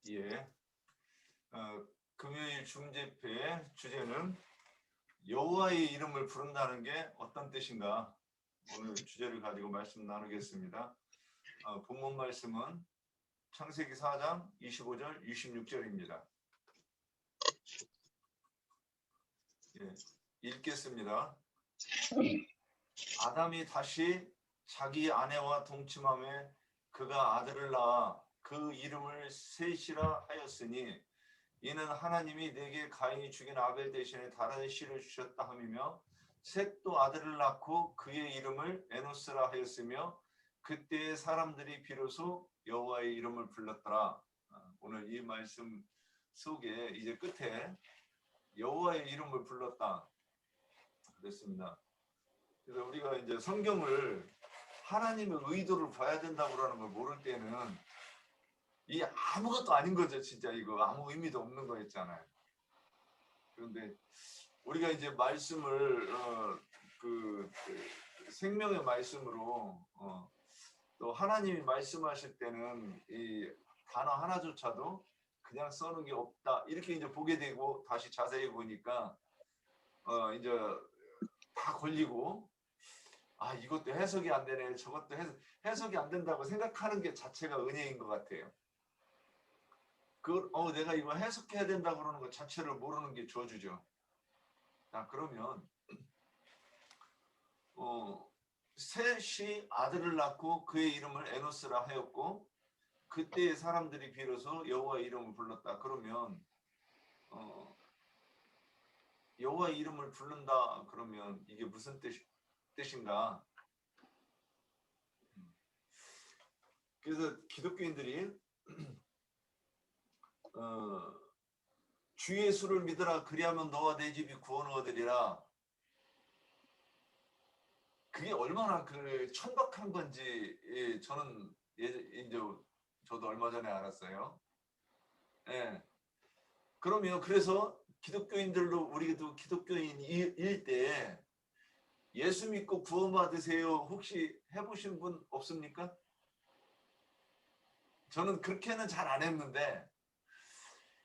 예. 금요일 중재패의 주제는 여호와의 이름을 부른다는 게 어떤 뜻인가? 오늘 주제를 가지고 말씀 나누겠습니다. 본문 말씀은 창세기 4장 25절 26절입니다. 예, 읽겠습니다. 아담이 다시 자기 아내와 동침함에 그가 아들을 낳아 그 이름을 셋이라 하였으니 이는 하나님이 내게 가인이 죽인 아벨 대신에 다른 씨를 주셨다 함이며 셋도 아들을 낳고 그의 이름을 에노스라 하였으며 그때의 사람들이 비로소 여호와의 이름을 불렀더라. 오늘 이 말씀 속에 이제 끝에 여호와의 이름을 불렀다 그랬습니다. 그래서 우리가 이제 성경을 하나님의 의도를 봐야 된다고 하는 걸 모를 때는 이 아무것도 아닌 거죠. 진짜 이거 아무 의미도 없는 거였잖아요. 그런데 우리가 이제 말씀을 그 생명의 말씀으로 또 하나님이 말씀하실 때는 이 단어 하나조차도 그냥 써는 게 없다 이렇게 이제 보게 되고 다시 자세히 보니까 이제 다 걸리고 이것도 해석이 안 되네 저것도 해석이 안 된다고 생각하는 게 자체가 은혜인 것 같아요. 내가 이거 해석해야 된다고 그러는 것 자체를 모르는 게 저주죠. 자, 그러면 셋이 아들을 낳고 그의 이름을 에노스라 하였고 그때의 사람들이 비로소 여호와의 이름을 불렀다. 그러면 여호와의 이름을 부른다 그러면 이게 무슨 뜻인가? 그래서 기독교인들이 주 예수를 믿으라 그리하면 너와 내 집이 구원을 얻으리라. 그게 얼마나 그 천박한 건지 저는 이제 저도 얼마 전에 알았어요. 예. 그러면 그래서 기독교인들로 우리도 기독교인일 때 예수 믿고 구원 받으세요. 혹시 해보신 분 없습니까? 저는 그렇게는 잘 안 했는데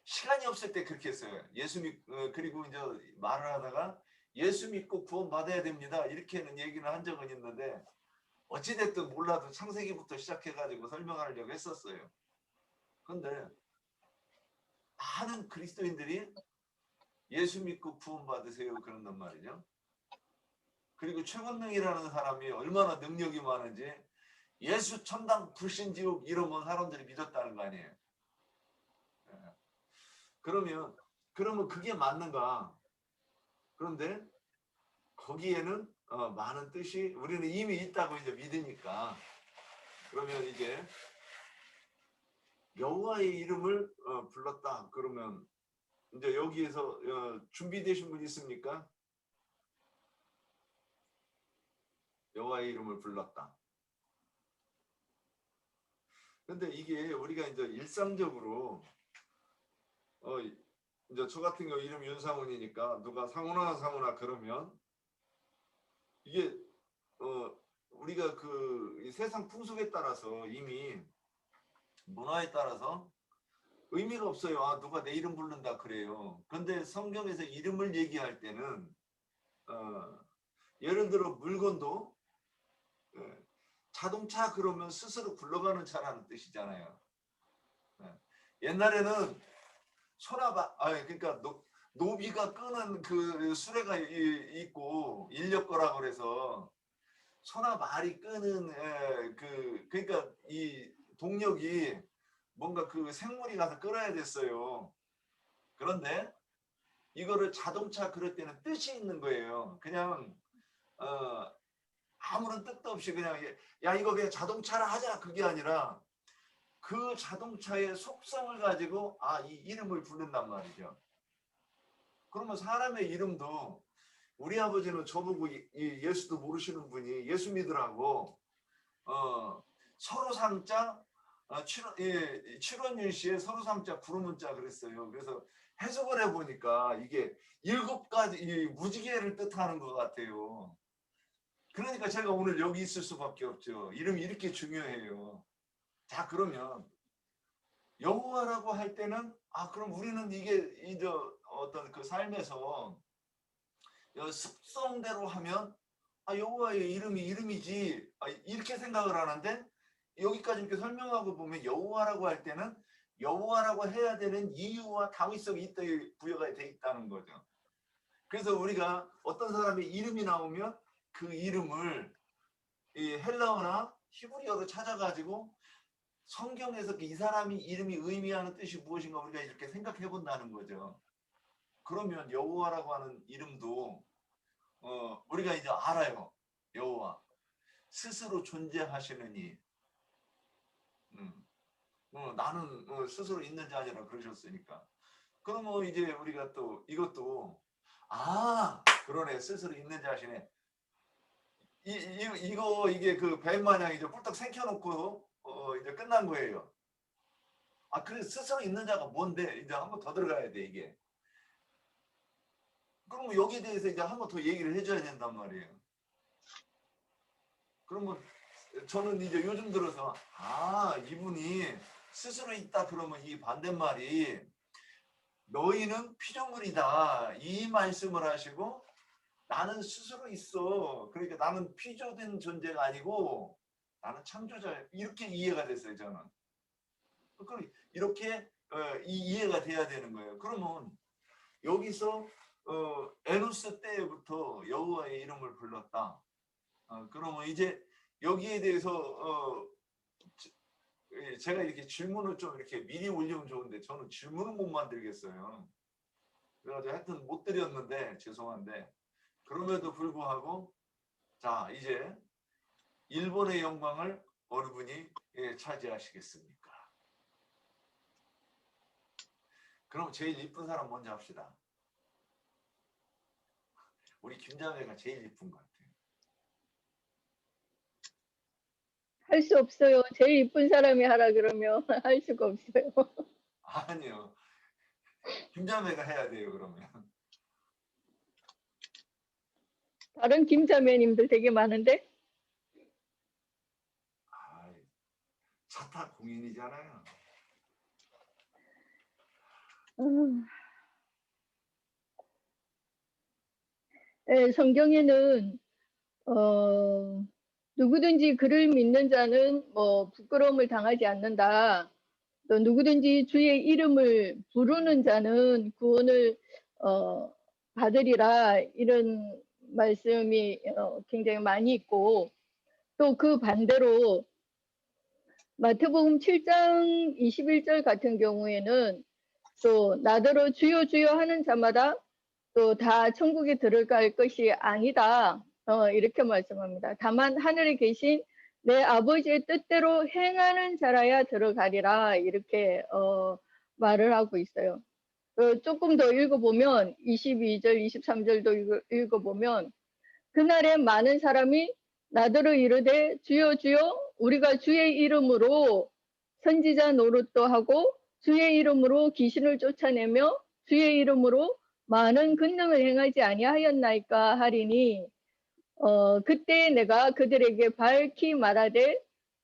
시간이 없을 때 그렇게 했어요. 그리고 이제 말을 하다가 예수 믿고 구원 받아야 됩니다. 이렇게는 얘기는 한 적은 있는데 어찌됐든 몰라도 창세기부터 시작해가지고 설명하려고 했었어요. 그런데 많은 그리스도인들이 예수 믿고 구원 받으세요 그런단 말이죠. 그리고 최건능이라는 사람이 얼마나 능력이 많은지 예수 천당 불신지옥 이러면 사람들이 믿었다는 거 아니에요. 그러면 그게 맞는가? 그런데 거기에는 많은 뜻이 우리는 이미 있다고 이제 믿으니까 그러면 이제 여호와의 이름을 불렀다. 그러면 이제 여기에서 준비되신 분 있습니까? 여호와의 이름을 불렀다. 근데 이게 우리가 이제 일상적으로 이제 저 같은 경우 이름 윤상훈이니까 누가 상훈아 그러면 이게 우리가 그 세상 풍속에 따라서 이미 문화에 따라서 의미가 없어요. 누가 내 이름 부른다 그래요. 그런데 성경에서 이름을 얘기할 때는 예를 들어 물건도 자동차 그러면 스스로 굴러가는 차라는 뜻이잖아요. 옛날에는 그러니까 노비가 끄는 그 수레가 있고 인력거라 그래서 소나 말이 끄는 그러니까 이 동력이 뭔가 그 생물이 가서 끌어야 됐어요. 그런데 이거를 자동차 그럴 때는 뜻이 있는 거예요. 그냥 아무런 뜻도 없이 그냥 야 이거 그냥 자동차라 하자 그게 아니라 그 자동차의 속성을 가지고 이 이름을 부른단 말이죠. 그러면 사람의 이름도 우리 아버지는 저보고 예수도 모르시는 분이 예수 믿으라고 서로상자 칠원윤 씨의 서로상자 구름문자 그랬어요. 그래서 해석을 해보니까 이게 7가지 무지개를 뜻하는 것 같아요. 그러니까 제가 오늘 여기 있을 수밖에 없죠. 이름이 이렇게 중요해요. 자, 그러면 여호와라고 할 때는 그럼 우리는 이게 이제 어떤 그 삶에서 습성대로 하면 여호와의 이름이 이름이지 이렇게 생각을 하는데 여기까지 이렇게 설명하고 보면 여호와라고 할 때는 여호와라고 해야 되는 이유와 당위성이 있다 부여가 돼 있다는 거죠. 그래서 우리가 어떤 사람의 이름이 나오면 그 이름을 이 헬라어나 히브리어로 찾아가지고 성경에서 이 사람이 이름이 의미하는 뜻이 무엇인가 우리가 이렇게 생각해 본다는 거죠. 그러면 여호와라고 하는 이름도 우리가 이제 알아요. 여호와 스스로 존재하시느니 나는 스스로 있는 자 아니라 그러셨으니까. 그러면 이제 우리가 또 이것도 그러네 스스로 있는 자시네. 이게 그 뱀 마냥 이제 꿀떡 생겨놓고 이제 끝난 거예요. 그래서 스스로 있는 자가 뭔데 이제 한 번 더 들어가야 돼 이게. 그러면 여기에 대해서 이제 한 번 더 얘기를 해줘야 된단 말이에요. 그러면 저는 이제 요즘 들어서 이분이 스스로 있다 그러면 이 반대말이 너희는 피조물이다 이 말씀을 하시고 나는 스스로 있어. 그러니까 나는 피조된 존재가 아니고 나는 창조자 이렇게 이해가 됐어요 저는. 이렇게 이해가 돼야 되는 거예요. 그러면 여기서 에노스 때부터 여호와의 이름을 불렀다. 그러면 이제 여기에 대해서 제가 이렇게 질문을 좀 이렇게 미리 올리면 좋은데 저는 질문을 못 만들겠어요. 그래가지고 하여튼 못 드렸는데 죄송한데 그럼에도 불구하고 자 이제 일본의 영광을 어느 분이 차지하시겠습니까? 그럼 제일 이쁜 사람 먼저 합시다. 우리 김자매가 제일 이쁜 것 같아요. 할 수 없어요. 제일 이쁜 사람이 하라 그러면 할 수가 없어요. 아니요. 김자매가 해야 돼요 그러면. 다른 김자매님들 되게 많은데? 차타 공인이잖아요. 네, 성경에는 누구든지 그를 믿는 자는 뭐 부끄러움을 당하지 않는다. 또 누구든지 주의 이름을 부르는 자는 구원을 받으리라 이런 말씀이 굉장히 많이 있고 또 그 반대로 마태복음 7장 21절 같은 경우에는 또 나더러 주여 주여 하는 자마다 또 다 천국에 들어갈 것이 아니다. 이렇게 말씀합니다. 다만 하늘에 계신 내 아버지의 뜻대로 행하는 자라야 들어가리라 이렇게 말을 하고 있어요. 조금 더 읽어보면 22절 23절도 읽어보면 그날에 많은 사람이 나더러 이르되 주여 주여 우리가 주의 이름으로 선지자 노릇도 하고 주의 이름으로 귀신을 쫓아내며 주의 이름으로 많은 권능을 행하지 아니하였나이까 하리니 그때 내가 그들에게 밝히 말하되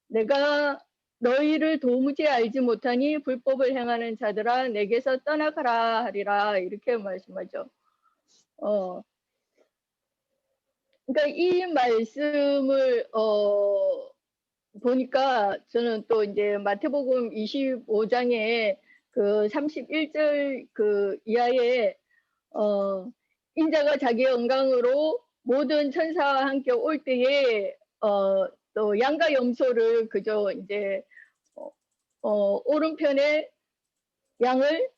내가 너희를 도무지 알지 못하니 불법을 행하는 자들아 내게서 떠나가라 하리라 이렇게 말씀하죠. 그러니까 이 말씀을 보니까 저는 또 이제 마태복음 25장에 그 31절 그 이하에 인자가 자기의 영광으로 모든 천사와 함께 올 때에 또 양과 염소를 그저 이제 오른편에 양을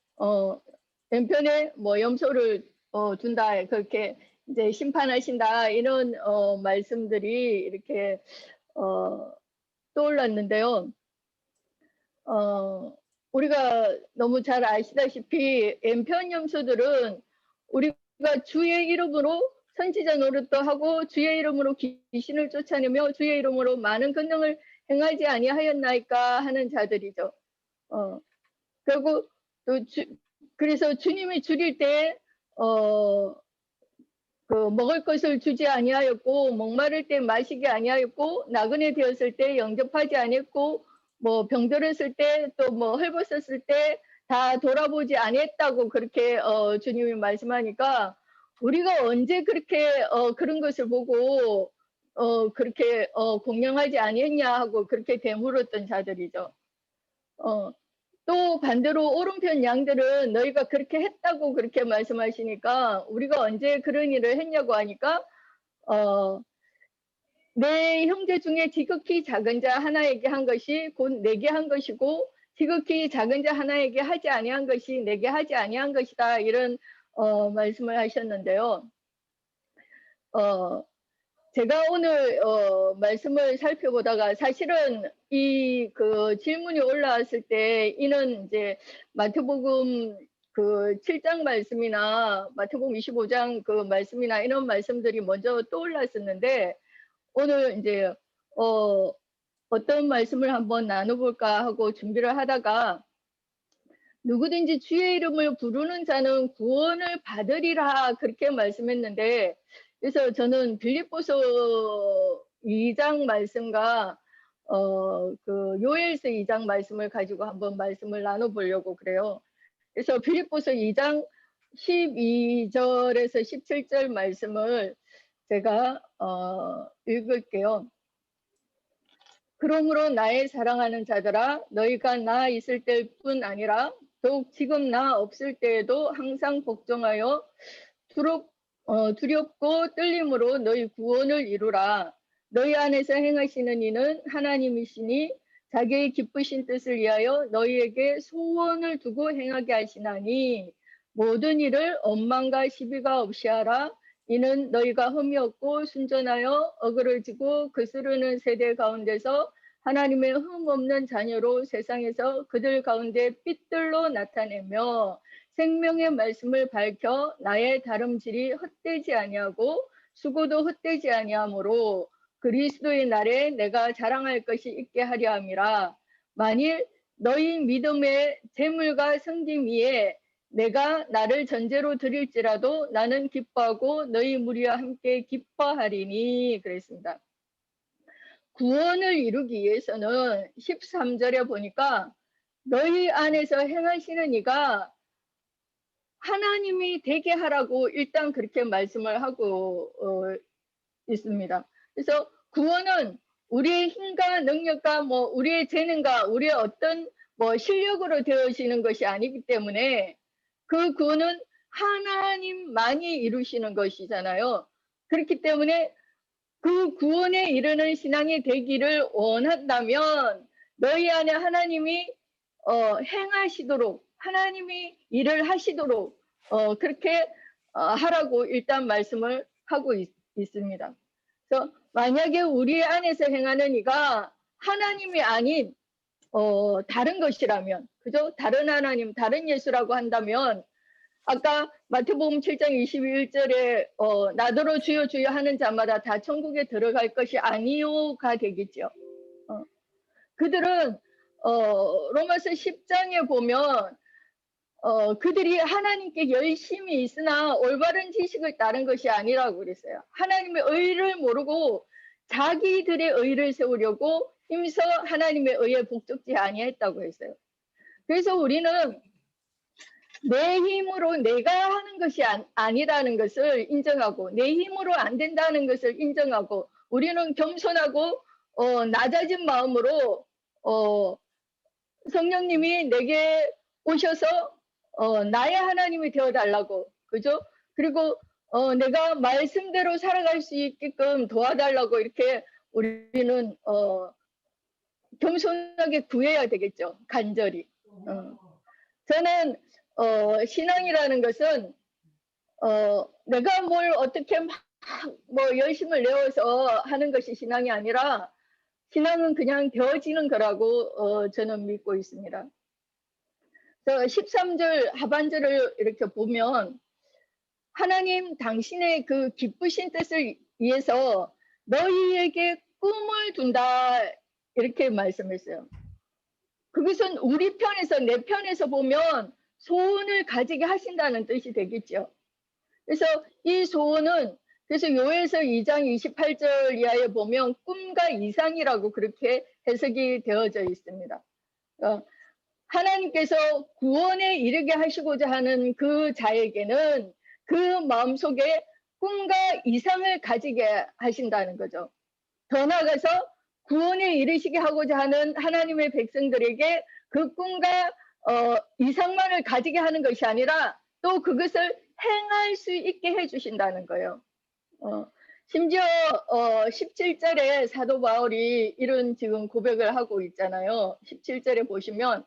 왼편에 뭐 염소를 둔다 그렇게 이제 심판하신다 이런 말씀들이 이렇게 떠올랐는데요. 우리가 너무 잘 아시다시피 왼편 염소들은 우리가 주의 이름으로 선지자 노릇도 하고 주의 이름으로 귀신을 쫓아내며 주의 이름으로 많은 권능을 행하지 아니하였나이까 하는 자들이죠. 그리고 또 그래서 주님이 줄일 때 그 먹을 것을 주지 아니하였고 목마를 때 마시게 아니하였고 나그네 되었을 때 영접하지 아니했고 뭐 병들었을 때 또 뭐 헐벗었을 때 다 돌아보지 아니했다고 그렇게 주님이 말씀하니까 우리가 언제 그렇게 그런 것을 보고 그렇게 공경하지 아니했냐 하고 그렇게 되물었던 자들이죠. 또 반대로 오른편 양들은 너희가 그렇게 했다고 그렇게 말씀하시니까 우리가 언제 그런 일을 했냐고 하니까 내 형제 중에 지극히 작은 자 하나에게 한 것이 곧 내게 한 것이고 지극히 작은 자 하나에게 하지 아니한 것이 내게 하지 아니한 것이다. 이런 말씀을 하셨는데요. 제가 오늘 말씀을 살펴보다가 사실은 이 그 질문이 올라왔을 때 이는 이제 마태복음 그 7장 말씀이나 마태복음 25장 그 말씀이나 이런 말씀들이 먼저 떠올랐었는데 오늘 이제 어떤 말씀을 한번 나눠볼까 하고 준비를 하다가 누구든지 주의 이름을 부르는 자는 구원을 받으리라 그렇게 말씀했는데 그래서 저는 빌립보서 2장 말씀과 그 요엘서 2장 말씀을 가지고 한번 말씀을 나눠보려고 그래요. 그래서 빌립보서 2장 12절에서 17절 말씀을 제가 읽을게요. 그러므로 나의 사랑하는 자들아 너희가 나 있을 때뿐 아니라 더욱 지금 나 없을 때에도 항상 복종하여 두렵고 떨림으로 너희 구원을 이루라. 너희 안에서 행하시는 이는 하나님이시니 자기의 기쁘신 뜻을 위하여 너희에게 소원을 두고 행하게 하시나니 모든 일을 원망과 시비가 없이 하라. 이는 너희가 흠이 없고 순전하여 어그러지고 거스르는 세대 가운데서 하나님의 흠 없는 자녀로 세상에서 그들 가운데 빛들로 나타내며 생명의 말씀을 밝혀 나의 다름질이 헛되지 아니하고 수고도 헛되지 아니하므로 그리스도의 날에 내가 자랑할 것이 있게 하려 함이라. 만일 너희 믿음의 재물과 성김 위에 내가 나를 전제로 드릴지라도 나는 기뻐하고 너희 무리와 함께 기뻐하리니 그랬습니다. 구원을 이루기 위해서는 13절에 보니까 너희 안에서 행하시는 이가 하나님이 되게 하라고 일단 그렇게 말씀을 하고 있습니다. 그래서 구원은 우리의 힘과 능력과 뭐 우리의 재능과 우리의 어떤 뭐 실력으로 되어지는 것이 아니기 때문에 그 구원은 하나님만이 이루시는 것이잖아요. 그렇기 때문에 그 구원에 이르는 신앙이 되기를 원한다면 너희 안에 하나님이 행하시도록 하나님이 일을 하시도록 그렇게 하라고 일단 말씀을 하고 있습니다. 그래서 만약에 우리 안에서 행하는 이가 하나님이 아닌 다른 것이라면 그죠? 다른 하나님, 다른 예수라고 한다면 아까 마태복음 7장 21절에 나더러 주여 주여 하는 자마다 다 천국에 들어갈 것이 아니요가 되겠죠. 그들은 로마서 10장에 보면 그들이 하나님께 열심히 있으나 올바른 지식을 따른 것이 아니라고 그랬어요. 하나님의 의를 모르고 자기들의 의를 세우려고 힘써 하나님의 의에 복종지 아니했다고 했어요. 그래서 우리는 내 힘으로 내가 하는 것이 아니라는 것을 인정하고 내 힘으로 안 된다는 것을 인정하고 우리는 겸손하고 낮아진 마음으로 성령님이 내게 오셔서 나의 하나님이 되어달라고 그죠? 그리고 내가 말씀대로 살아갈 수 있게끔 도와달라고 이렇게 우리는 겸손하게 구해야 되겠죠. 간절히. 저는 신앙이라는 것은 내가 뭘 어떻게 막 뭐 열심을 내어서 하는 것이 신앙이 아니라 신앙은 그냥 되어지는 거라고 저는 믿고 있습니다. 그래서 13절 하반절을 이렇게 보면 하나님 당신의 그 기쁘신 뜻을 위해서 너희에게 꿈을 둔다 이렇게 말씀했어요. 그것은 우리 편에서 내 편에서 보면 소원을 가지게 하신다는 뜻이 되겠죠. 그래서 이 소원은 그래서 요엘서 2장 28절 이하에 보면 꿈과 이상이라고 그렇게 해석이 되어져 있습니다. 하나님께서 구원에 이르게 하시고자 하는 그 자에게는 그 마음속에 꿈과 이상을 가지게 하신다는 거죠. 더 나아가서 구원에 이르시게 하고자 하는 하나님의 백성들에게 그 꿈과 이상만을 가지게 하는 것이 아니라 또 그것을 행할 수 있게 해주신다는 거예요. 심지어 17절에 사도 바울이 이런 지금 고백을 하고 있잖아요. 17절에 보시면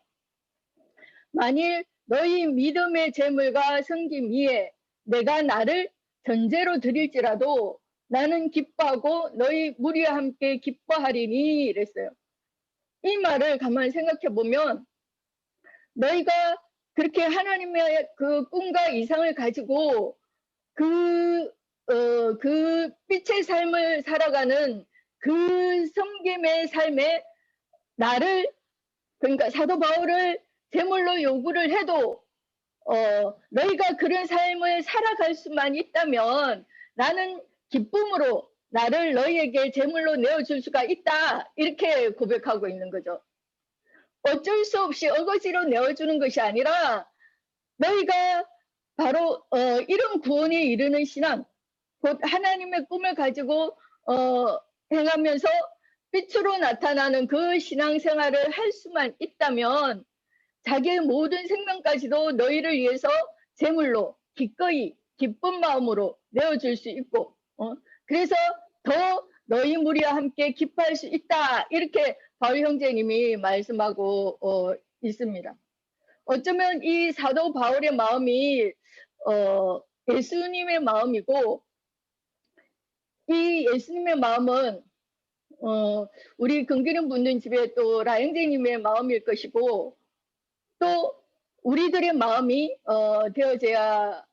만일 너희 믿음의 재물과 섬김 위에 내가 나를 전제로 드릴지라도 나는 기뻐하고 너희 무리와 함께 기뻐하리니 이랬어요. 이 말을 가만히 생각해 보면 너희가 그렇게 하나님의 그 꿈과 이상을 가지고 그 빛의 삶을 살아가는 그 섬김의 삶에 나를, 그러니까 사도 바울을 제물로 요구를 해도 너희가 그런 삶을 살아갈 수만 있다면 나는 기쁨으로 나를 너희에게 제물로 내어줄 수가 있다, 이렇게 고백하고 있는 거죠. 어쩔 수 없이 어거지로 내어주는 것이 아니라 너희가 바로 이런 구원에 이르는 신앙, 곧 하나님의 꿈을 가지고 행하면서 빛으로 나타나는 그 신앙생활을 할 수만 있다면 자기의 모든 생명까지도 너희를 위해서 제물로 기꺼이 기쁜 마음으로 내어줄 수 있고 그래서 더 너희 무리와 함께 기뻐할 수 있다, 이렇게 바울 형제님이 말씀하고 있습니다. 어쩌면 이 사도 바울의 마음이 예수님의 마음이고 이 예수님의 마음은 우리 긍기는 분들 집에 또 라영제님의 마음일 것이고 또 우리들의 마음이 되어져야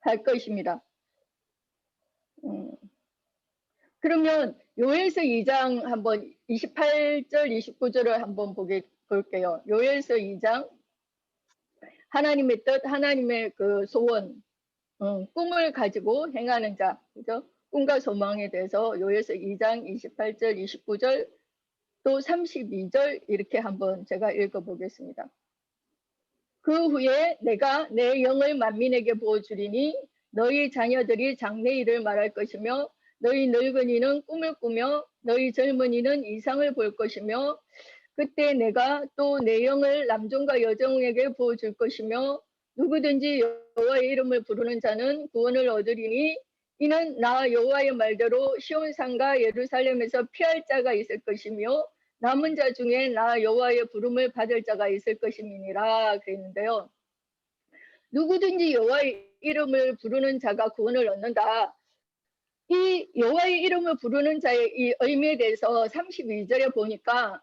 할 것입니다. 그러면 요엘서 2장 한번 28절 29절을 한번 볼게요. 요엘서 2장 하나님의 뜻, 하나님의 그 소원, 꿈을 가지고 행하는 자, 그죠? 꿈과 소망에 대해서 요엘서 2장 28절 29절 또 32절 이렇게 한번 제가 읽어보겠습니다. 그 후에 내가 내 영을 만민에게 부어주리니 너희 자녀들이 장래 일을 말할 것이며 너희 늙은이는 꿈을 꾸며 너희 젊은이는 이상을 볼 것이며 그때 내가 또 내 영을 남종과 여종에게 부어줄 것이며 누구든지 여호와의 이름을 부르는 자는 구원을 얻으리니 이는 나 여호와의 말대로 시온산과 예루살렘에서 피할 자가 있을 것이며 남은 자 중에 나 여호와의 부름을 받을 자가 있을 것임이니라 그랬는데요. 누구든지 여호와의 이름을 부르는 자가 구원을 얻는다. 이 여호와의 이름을 부르는 자의 이 의미에 대해서 32절에 보니까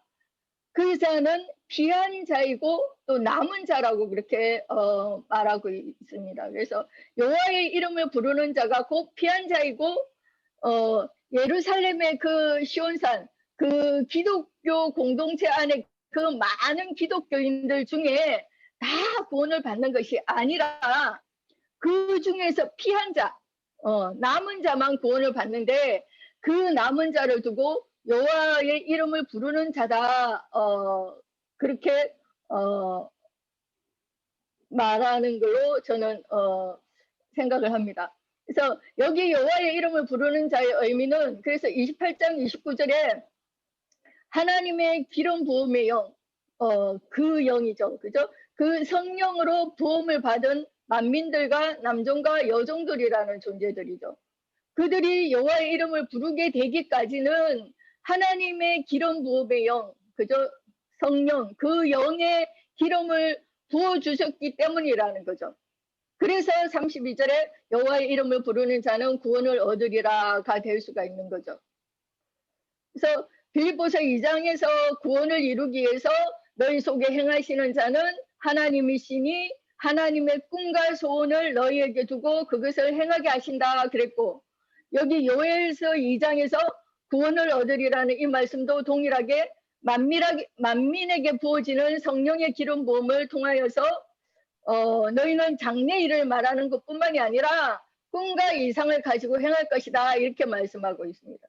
그 자는 피한 자이고 또 남은 자라고 그렇게 말하고 있습니다. 그래서 여호와의 이름을 부르는 자가 곧 피한 자이고 예루살렘의 그 시온산, 그 기독교 공동체 안에 그 많은 기독교인들 중에 다 구원을 받는 것이 아니라 그 중에서 피한 자, 남은 자만 구원을 받는데 그 남은 자를 두고 여호와의 이름을 부르는 자다, 그렇게 말하는 걸로 저는 생각을 합니다. 그래서 여기 여호와의 이름을 부르는 자의 의미는 그래서 28장 29절에 하나님의 기름 부음의 영, 그 영이죠, 그죠? 그 성령으로 부음을 받은 만민들과 남종과 여종들이라는 존재들이죠. 그들이 여호와의 이름을 부르게 되기까지는 하나님의 기름 부음의 영, 그죠? 성령, 그 영의 기름을 부어주셨기 때문이라는 거죠. 그래서 32절에 여호와의 이름을 부르는 자는 구원을 얻으리라가 될 수가 있는 거죠. 그래서 빌립보서 2장에서 구원을 이루기 위해서 너희 속에 행하시는 자는 하나님이시니 하나님의 꿈과 소원을 너희에게 두고 그것을 행하게 하신다 그랬고, 여기 요엘서 2장에서 구원을 얻으리라는 이 말씀도 동일하게 만민에게 부어지는 성령의 기름 부음을 통하여서 너희는 장래 일을 말하는 것뿐만이 아니라 꿈과 이상을 가지고 행할 것이다, 이렇게 말씀하고 있습니다.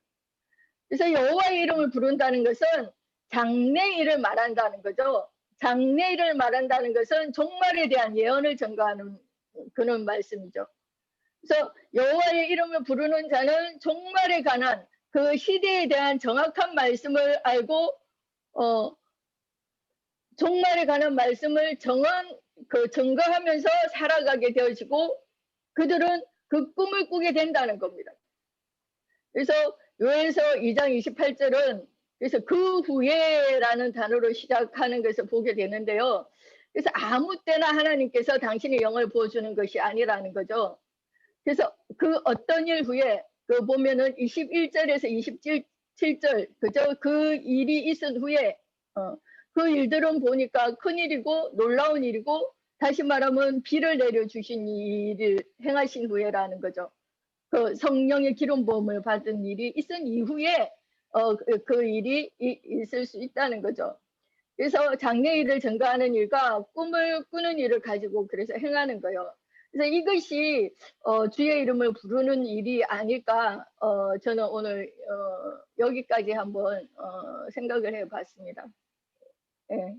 그래서 여호와의 이름을 부른다는 것은 장래일을 말한다는 거죠. 장래일을 말한다는 것은 종말에 대한 예언을 전가하는 그런 말씀이죠. 그래서 여호와의 이름을 부르는 자는 종말에 관한 그 시대에 대한 정확한 말씀을 알고 종말에 관한 말씀을 증거하면서 살아가게 되어지고 그들은 그 꿈을 꾸게 된다는 겁니다. 그래서 요엘서 2장 28절은 그래서 그 후에라는 단어로 시작하는 것을 보게 되는데요. 그래서 아무 때나 하나님께서 당신의 영을 부어주는 것이 아니라는 거죠. 그래서 그 어떤 일 후에 그 보면은 21절에서 27절 그죠? 그 일이 있은 후에 그 일들은 보니까 큰 일이고 놀라운 일이고 다시 말하면 비를 내려주신 일을 행하신 후에라는 거죠. 그 성령의 기름 부음을 받은 일이 있은 이후에 그 일이 있을 수 있다는 거죠. 그래서 장래일을 증가하는 일과 꿈을 꾸는 일을 가지고 그래서 행하는 거예요. 그래서 이것이 주의 이름을 부르는 일이 아닐까 저는 오늘 여기까지 한번 생각을 해봤습니다. 네.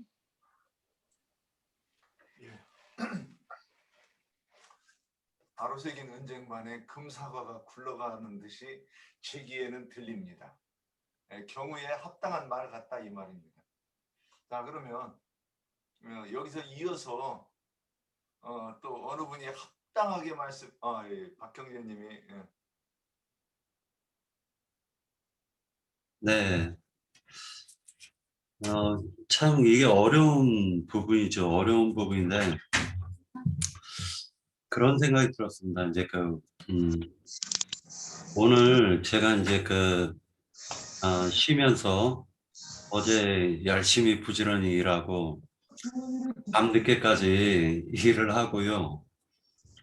바로새긴 은쟁반에 금사과가 굴러가는 듯이 제 귀에는 들립니다. 경우에 합당한 말 같다 이 말입니다. 자, 그러면 여기서 이어서 또 어느 분이 합당하게 말씀, 예, 박경재님이 예. 네. 참 이게 어려운 부분이죠. 어려운 부분인데 그런 생각이 들었습니다. 이제 오늘 제가 이제 쉬면서 어제 열심히 부지런히 일하고 밤늦게까지 일을 하고요.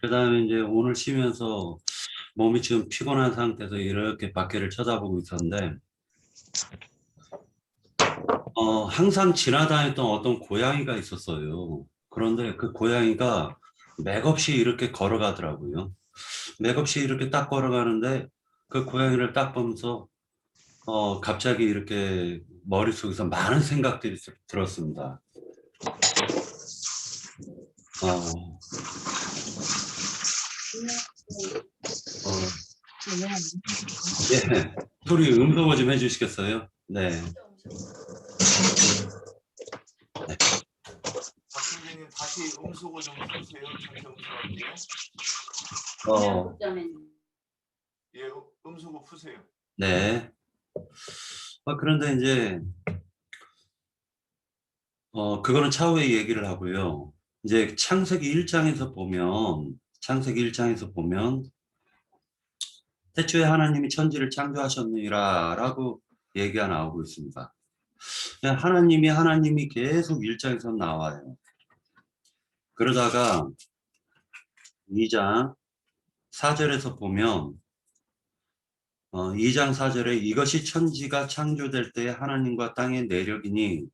그 다음에 이제 오늘 쉬면서 몸이 지금 피곤한 상태에서 이렇게 밖에를 쳐다보고 있었는데 항상 지나다녔던 어떤 고양이가 있었어요. 그런데 그 고양이가 맥없이 이렇게 걸어가더라고요. 맥없이 이렇게 딱 걸어가는데 그 고양이를 딱 보면서 갑자기 이렇게 머릿속에서 많은 생각들이 들었습니다. 예, 소리 음소거 좀 해주시겠어요? 네. 박경재님 다시 음소거 좀 푸세요. 전체 음소거할게요. 예, 음소거 푸세요. 네. 그런데 이제 그거는 차후에 얘기를 하고요. 이제 창세기 1장에서 보면 태초에 하나님이 천지를 창조하셨느니라 라고 얘기가 나오고 있습니다. 하나님이 계속 1장에서 나와요. 그러다가 2장 4절에서 보면 2장 4절에 이것이 천지가 창조될 때 하나님과 땅의 내력이니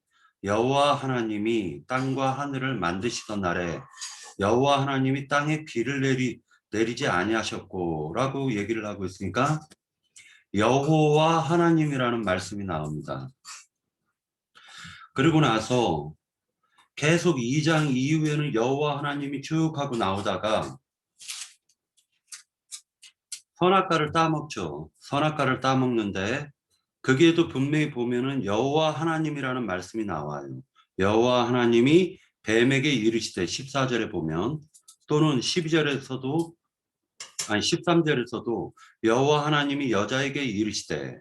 여호와 하나님이 땅과 하늘을 만드시던 날에 여호와 하나님이 땅에 비를 내리지 아니하셨고 라고 얘기를 하고 있으니까 여호와 하나님이라는 말씀이 나옵니다. 그리고 나서 계속 2장 이후에는 여호와 하나님이 쭉 하고 나오다가 선악과를 따먹죠. 선악과를 따먹는데 거기에도 분명히 보면은 여호와 하나님이라는 말씀이 나와요. 여호와 하나님이 뱀에게 이르시되 14절에 보면 또는 12절에서도 13절에서도 여호와 하나님이 여자에게 이르시되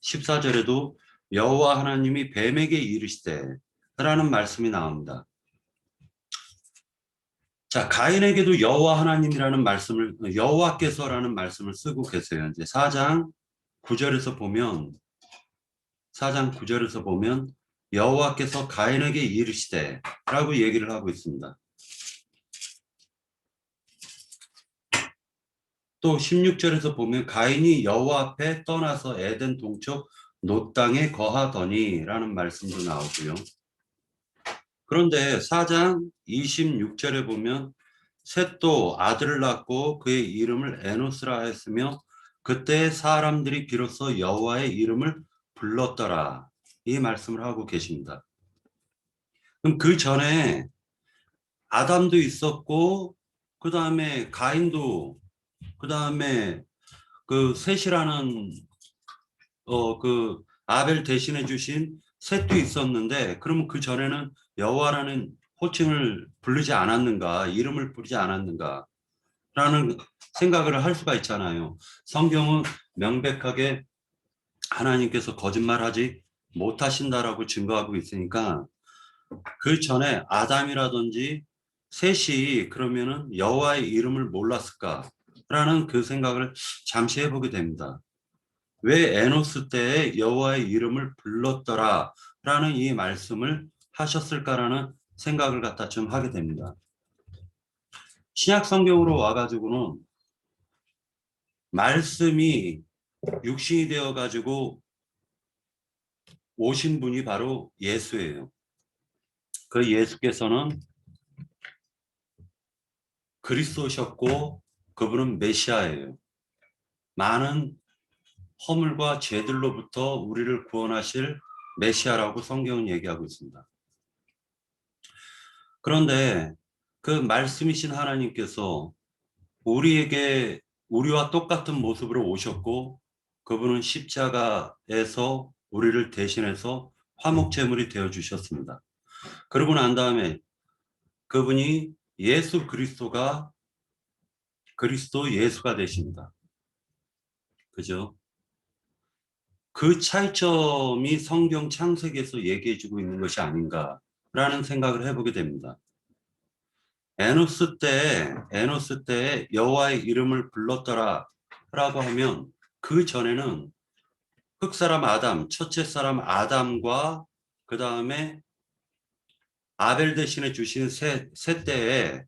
14절에도 여호와 하나님이 뱀에게 이르시되 라는 말씀이 나옵니다. 자, 가인에게도 여호와 하나님이라는 말씀을 여호와께서라는 말씀을 쓰고 계세요. 이제 4장 9절에서 보면 여호와께서 가인에게 이르시되 라고 얘기를 하고 있습니다. 또 16절에서 보면 가인이 여호와 앞에 떠나서 에덴 동쪽 놋 땅에 거하더니 라는 말씀도 나오고요. 그런데 4장 26절에 보면 셋도 아들을 낳고 그의 이름을 에노스라 했으며 그때 사람들이 비로소 여호와의 이름을 불렀더라. 이 말씀을 하고 계십니다. 그럼 그 전에 아담도 있었고, 그 다음에 가인도, 그 다음에 그 셋이라는 그 아벨 대신해 주신 셋도 있었는데, 그러면 그 전에는 여호와라는 호칭을 부르지 않았는가, 이름을 부르지 않았는가 라는 생각을 할 수가 있잖아요. 성경은 명백하게 하나님께서 거짓말하지 못하신다라고 증거하고 있으니까, 그 전에 아담이라든지 셋이 그러면은 여호와의 이름을 몰랐을까라는 그 생각을 잠시 해보게 됩니다. 왜 에노스 때에 여호와의 이름을 불렀더라라는 이 말씀을 하셨을까라는 생각을 갖다 좀 하게 됩니다. 신약 성경으로 와가지고는 말씀이 육신이 되어가지고 오신 분이 바로 예수예요. 그 예수께서는 그리스도셨고 그분은 메시아예요. 많은 허물과 죄들로부터 우리를 구원하실 메시아라고 성경은 얘기하고 있습니다. 그런데 그 말씀이신 하나님께서 우리에게 우리와 똑같은 모습으로 오셨고, 그분은 십자가에서 우리를 대신해서 화목제물이 되어 주셨습니다. 그러고 난 다음에 그분이 예수 그리스도가 그리스도 예수가 되십니다. 그죠? 그 차이점이 성경 창세기에서 얘기해주고 있는 것이 아닌가라는 생각을 해보게 됩니다. 에노스 때 여호와의 이름을 불렀더라라고 하면 그 전에는 흙사람 아담, 첫째 사람 아담과 그 다음에 아벨 대신에 주신 셋 때에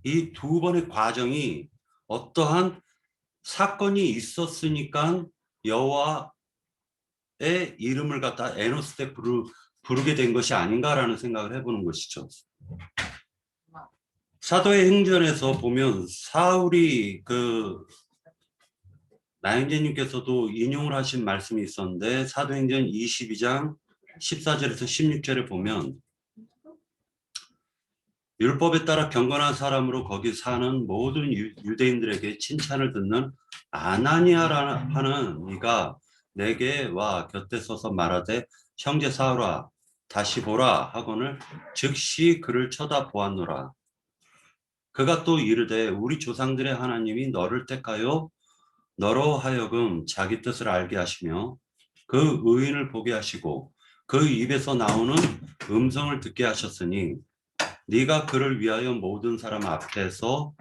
이 두 번의 과정이 어떠한 사건이 있었으니까 여호와의 이름을 갖다 에노스 때 부르게 된 것이 아닌가라는 생각을 해보는 것이죠. 사도의 행전에서 보면 사울이 나영재님께서도 인용을 하신 말씀이 있었는데, 사도행전 22장 14절에서 16절에 보면 율법에 따라 경건한 사람으로 거기 사는 모든 유대인들에게 칭찬을 듣는 아나니아라 하는 이가 내게 와 곁에 서서 말하되 형제 사울아 다시 보라 하거늘 즉시 그를 쳐다보았노라. 그가 또 이르되 우리 조상들의 하나님이 너를 택하여 너로 하여금 자기 뜻을 알게 하시며 그 의인을 보게 하시고 그 입에서 나오는 음성을 듣게 하셨으니 네가 그를 위하여 모든 사람 앞에서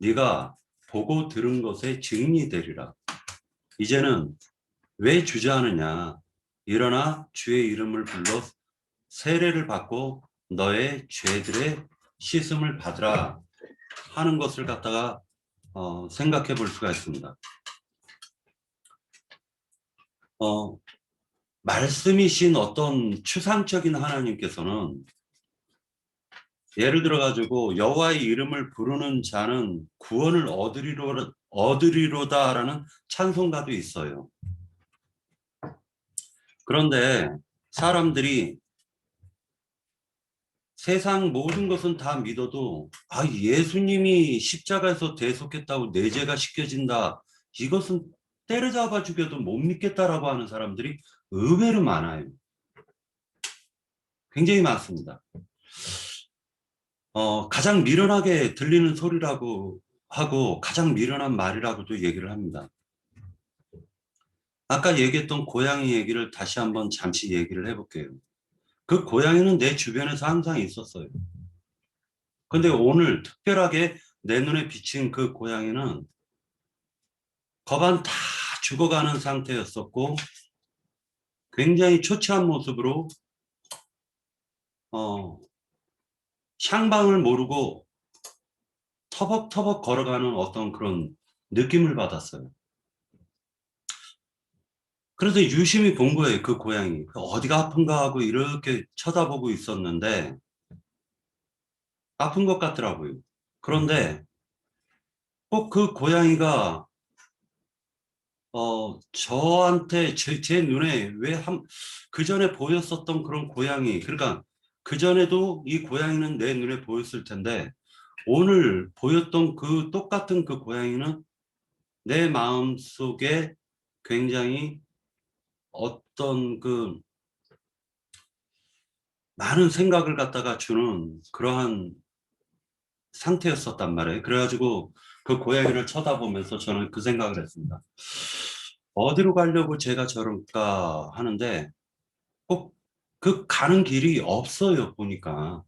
네가 보고 들은 것의 증인이 되리라. 이제는 왜 주저하느냐. 일어나 주의 이름을 불러 세례를 받고 너의 죄들의 씻음을 받으라 하는 것을 갖다가 생각해 볼 수가 있습니다. 말씀이신 어떤 추상적인 하나님께서는 예를 들어 가지고 여호와의 이름을 부르는 자는 구원을 얻으리로다라는 찬송가도 있어요. 그런데 사람들이 세상 모든 것은 다 믿어도 예수님이 십자가에서 대속했다고 내 죄가 씻겨진다, 이것은 때려잡아 죽여도 못 믿겠다라고 하는 사람들이 의외로 많아요. 굉장히 많습니다. 가장 미련하게 들리는 소리라고 하고 가장 미련한 말이라고도 얘기를 합니다. 아까 얘기했던 고양이 얘기를 다시 한번 잠시 얘기를 해볼게요. 그 고양이는 내 주변에서 항상 있었어요. 근데 오늘 특별하게 내 눈에 비친 그 고양이는 거반 다 죽어가는 상태였었고 굉장히 초췌한 모습으로 향방을 모르고 터벅터벅 걸어가는 어떤 그런 느낌을 받았어요. 그래서 유심히 본 거예요. 그 고양이 어디가 아픈가 하고 이렇게 쳐다보고 있었는데 아픈 것 같더라고요. 그런데 꼭 그 고양이가 저한테 제 눈에 그 전에 보였었던 그런 고양이, 그러니까 그 전에도 이 고양이는 내 눈에 보였을 텐데 오늘 보였던 그 똑같은 그 고양이는 내 마음 속에 굉장히 어떤 그 많은 생각을 갖다가 주는 그러한 상태였었단 말이에요. 그래가지고 그 고양이를 쳐다보면서 저는 그 생각을 했습니다. 어디로 가려고 제가 저럴까 하는데 꼭 그 가는 길이 없어요. 보니까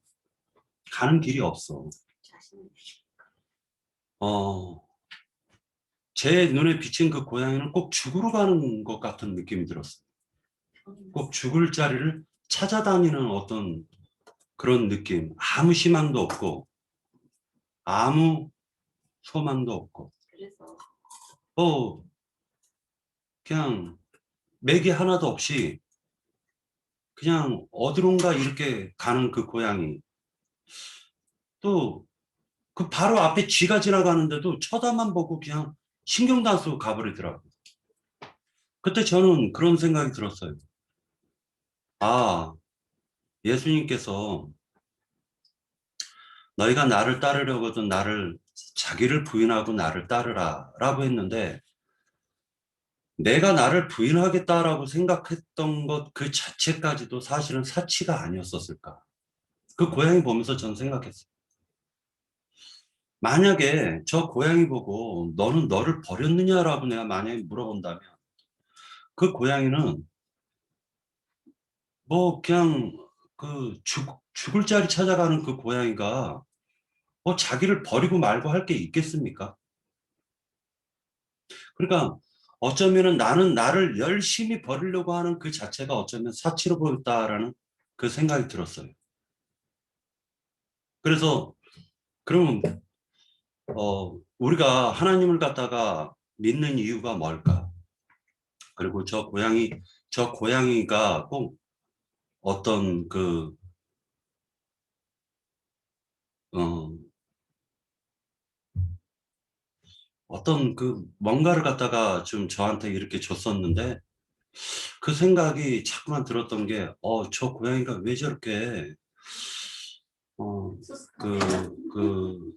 가는 길이 없어. 제 눈에 비친 그 고양이는 꼭 죽으러 가는 것 같은 느낌이 들었어요. 꼭 죽을 자리를 찾아다니는 어떤 그런 느낌. 아무 희망도 없고 아무 소망도 없고 그냥 맥이 하나도 없이 그냥 어디론가 이렇게 가는 그 고양이. 또 그 바로 앞에 쥐가 지나가는데도 쳐다만 보고 그냥 신경도 안 쓰고 가버리더라고요. 그때 저는 그런 생각이 들었어요. 아, 예수님께서 너희가 나를 따르려거든 자기를 부인하고 나를 따르라 라고 했는데 내가 나를 부인하겠다라고 생각했던 것 그 자체까지도 사실은 사치가 아니었었을까. 그 고양이 보면서 전 생각했어요. 만약에 저 고양이 보고 너는 너를 버렸느냐라고 내가 만약에 물어본다면 그 고양이는 뭐 그냥 그 죽을 자리 찾아가는 그 고양이가 뭐 자기를 버리고 말고 할 게 있겠습니까? 그러니까 어쩌면은 나는 나를 열심히 버리려고 하는 그 자체가 어쩌면 사치로 보였다라는 그 생각이 들었어요. 그래서 그러면 우리가 하나님을 갖다가 믿는 이유가 뭘까? 그리고 저 고양이가 꼭 어떤 어, 어떤 뭔가를 갖다가 좀 저한테 이렇게 줬었는데 그 생각이 자꾸만 들었던 게, 저 고양이가 왜 저렇게, 어, 그, 그,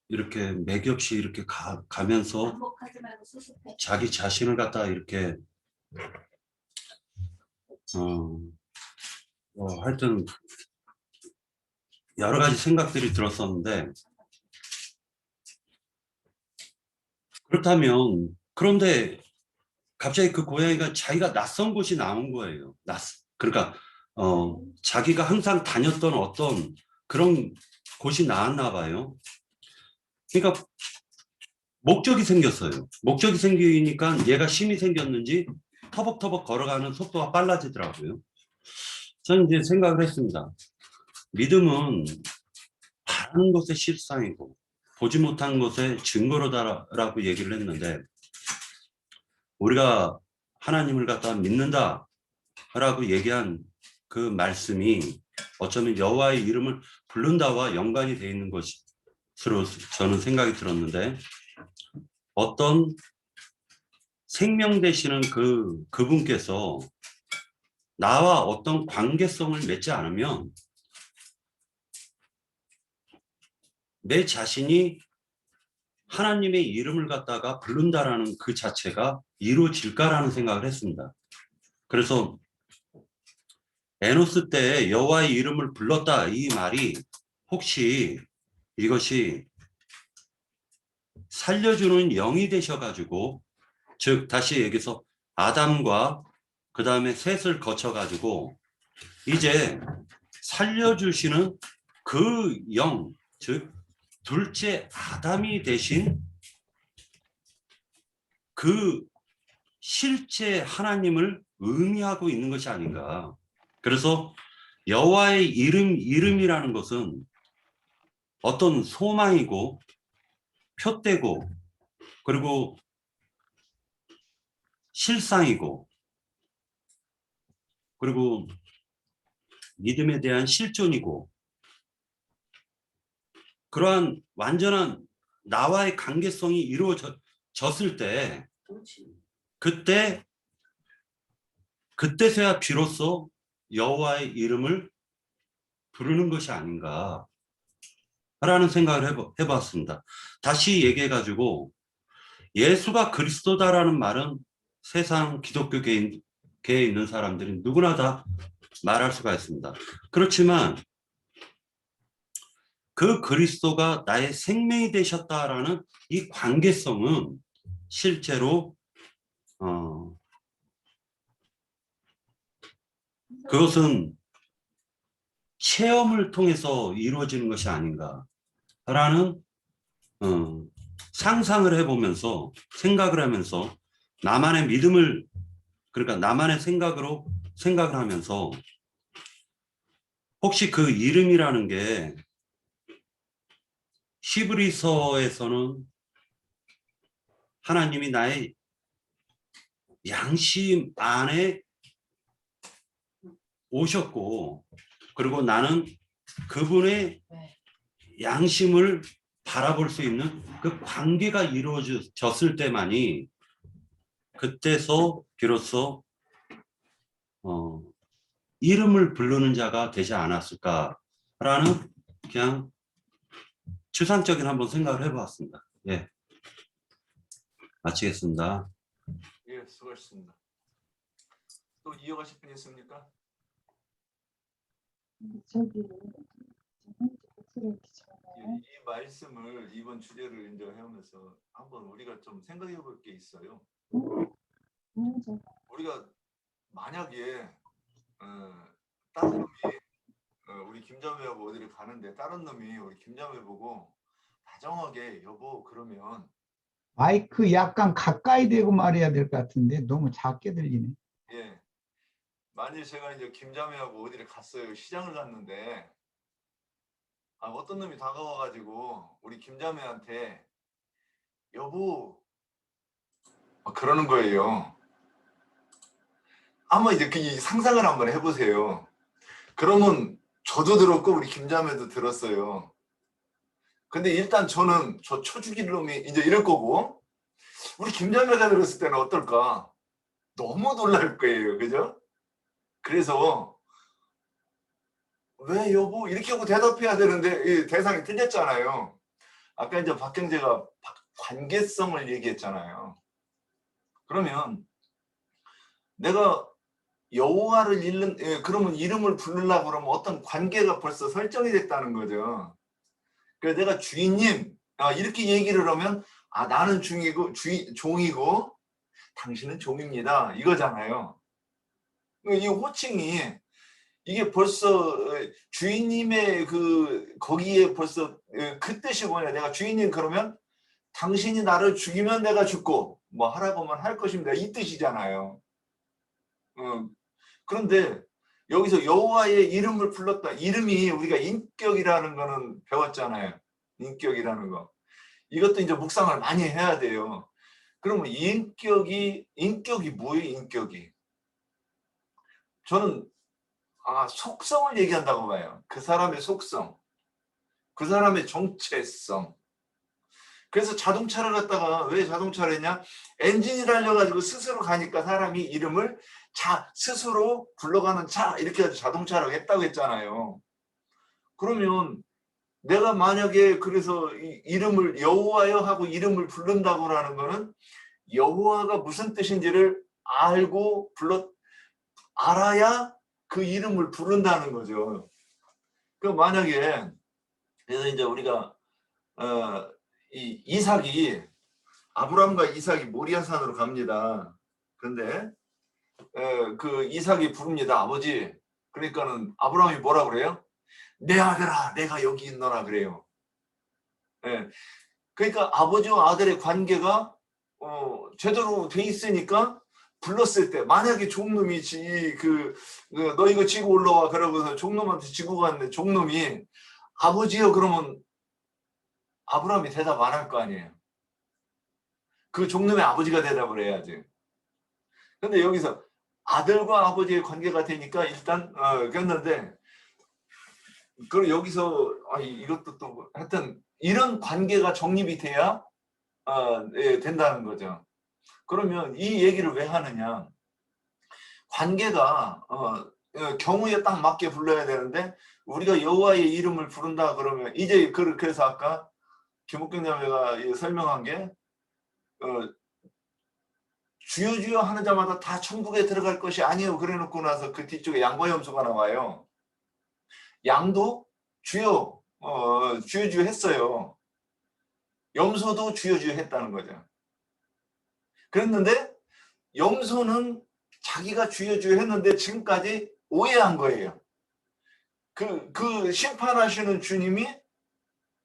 이렇게 맥이 없이 이렇게 가면서 자기 자신을 갖다 이렇게, 하여튼 여러 가지 생각들이 들었었는데, 그렇다면, 그런데 갑자기 그 고양이가 자기가 낯선 곳이 나온 거예요. 그러니까, 자기가 항상 다녔던 어떤 그런 곳이 나왔나 봐요. 그러니까 목적이 생겼어요. 목적이 생기니까 얘가 힘이 생겼는지 터벅터벅 걸어가는 속도가 빨라지더라고요. 저는 이제 생각을 했습니다. 믿음은 바라는 것의 실상이고 보지 못한 것의 증거로다라고 얘기를 했는데 우리가 하나님을 갖다 믿는다라고 얘기한 그 말씀이 어쩌면 여호와의 이름을 부른다와 연관이 되어 있는 것으로 저는 생각이 들었는데 어떤 생명 되시는 그분께서 나와 어떤 관계성을 맺지 않으면 내 자신이 하나님의 이름을 갖다가 부른다라는 그 자체가 이루어질까라는 생각을 했습니다. 그래서 에노스 때 여호와의 이름을 불렀다 이 말이 혹시 이것이 살려주는 영이 되셔가지고 즉 다시 얘기해서 아담과 그 다음에 셋을 거쳐가지고 이제 살려주시는 그 영, 즉 둘째 아담이 되신 그 실제 하나님을 의미하고 있는 것이 아닌가. 그래서 여호와의 이름이라는 것은 어떤 소망이고 표대고 그리고 실상이고 그리고 믿음에 대한 실존이고 그러한 완전한 나와의 관계성이 이루어졌을 때 그때서야 비로소 여호와의 이름을 부르는 것이 아닌가라는 생각을 해봤습니다. 다시 얘기해가지고 예수가 그리스도다라는 말은 세상 기독교계에 있는 사람들이 누구나 다 말할 수가 있습니다. 그렇지만 그 그리스도가 나의 생명이 되셨다라는 이 관계성은 실제로 그것은 체험을 통해서 이루어지는 것이 아닌가라는 상상을 해보면서 생각을 하면서 나만의 믿음을 그러니까 나만의 생각으로 생각을 하면서 혹시 그 이름이라는 게 히브리서에서는 하나님이 나의 양심 안에 오셨고 그리고 나는 그분의 양심을 바라볼 수 있는 그 관계가 이루어졌을 때만이 그때서 비로소 이름을 부르는 자가 되지 않았을까라는 그냥 추상적인 한번 생각을 해보았습니다. 예, 마치겠습니다. 예, 수고하셨습니다. 또 이어가실 분 있습니까? 이 말씀을 이번 주제를 이제 해오면서 한번 우리가 좀 생각해 볼 게 있어요. 우리가 만약에 다른 놈이 우리 김자매하고 어디를 가는데 다른 놈이 우리 김자매 보고 다정하게 여보 그러면 마이크 약간 가까이 대고 말해야 될 것 같은데 너무 작게 들리네. 예 만일 제가 이제 김자매하고 어디를 갔어요 시장을 갔는데 어떤 놈이 다가와가지고 우리 김자매한테 여보 그러는 거예요. 한번 이제 그 상상을 한번 해보세요. 그러면 저도 들었고 우리 김자매도 들었어요. 근데 일단 저는 저 초죽일 놈이 이제 이럴 거고 우리 김자매가 들었을 때는 어떨까? 너무 놀랄 거예요. 그죠? 그래서 왜 여보 이렇게 하고 대답해야 되는데 이 대상이 틀렸잖아요. 아까 이제 박경재가 관계성을 얘기했잖아요. 그러면 내가 여호와를 잃는 그러면 이름을 부르려고 그러면 어떤 관계가 벌써 설정이 됐다는 거죠. 그래서 내가 주인님 이렇게 얘기를 하면 나는 종이고 당신은 종입니다 이거잖아요. 이 호칭이 이게 벌써 주인님의 거기에 벌써 그 뜻이구나. 내가 주인님 그러면 당신이 나를 죽이면 내가 죽고 뭐 하라고만 할 것입니다 이 뜻이잖아요. 그런데 여기서 여호와의 이름을 불렀다. 이름이 우리가 인격이라는 거는 배웠잖아요. 인격이라는 거. 이것도 이제 묵상을 많이 해야 돼요. 그러면 인격이 뭐예요? 인격이. 저는 속성을 얘기한다고 봐요. 그 사람의 속성. 그 사람의 정체성. 그래서 자동차를 갖다가 왜 자동차를 했냐? 엔진이 달려가지고 스스로 가니까 사람이 이름을 스스로 굴러가는 차 이렇게 해서 자동차라고 했다고 했잖아요. 그러면 내가 만약에 그래서 이름을 여호와여 하고 이름을 부른다고 하는 거는 여호와가 무슨 뜻인지를 알아야 그 이름을 부른다는 거죠. 그 만약에 그래서 이제 우리가 이삭이 아브람과 이삭이 모리아산으로 갑니다. 그런데 그 이삭이 부릅니다. 아버지. 그러니까는 아브라함이 뭐라 그래요? 내 아들아 내가 여기 있노라 그래요. 그러니까 아버지와 아들의 관계가 제대로 돼 있으니까 불렀을 때 만약에 종놈이 너 이거 지고 올라와 그러고서 종놈한테 지고 갔는데 종놈이 아버지요 그러면 아브라함이 대답 안 할 거 아니에요. 그 종놈의 아버지가 대답을 해야지. 근데 여기서 아들과 아버지의 관계가 되니까 일단 그랬는데 그리고 여기서 이것도 또 하여튼 이런 관계가 정립이 돼야 된다는 거죠. 그러면 이 얘기를 왜 하느냐? 관계가 경우에 딱 맞게 불러야 되는데 우리가 여호와의 이름을 부른다 그러면 이제 그래서 아까 김옥경 자매가 설명한 게 주여 주여 하는 자마다 다 천국에 들어갈 것이 아니에요. 그래 놓고 나서 그 뒤쪽에 양과 염소가 나와요. 양도 주여 주여 주여 했어요. 염소도 주여 주여 했다는 거죠. 그랬는데 염소는 자기가 주여 주여 했는데 지금까지 오해한 거예요. 그 심판하시는 주님이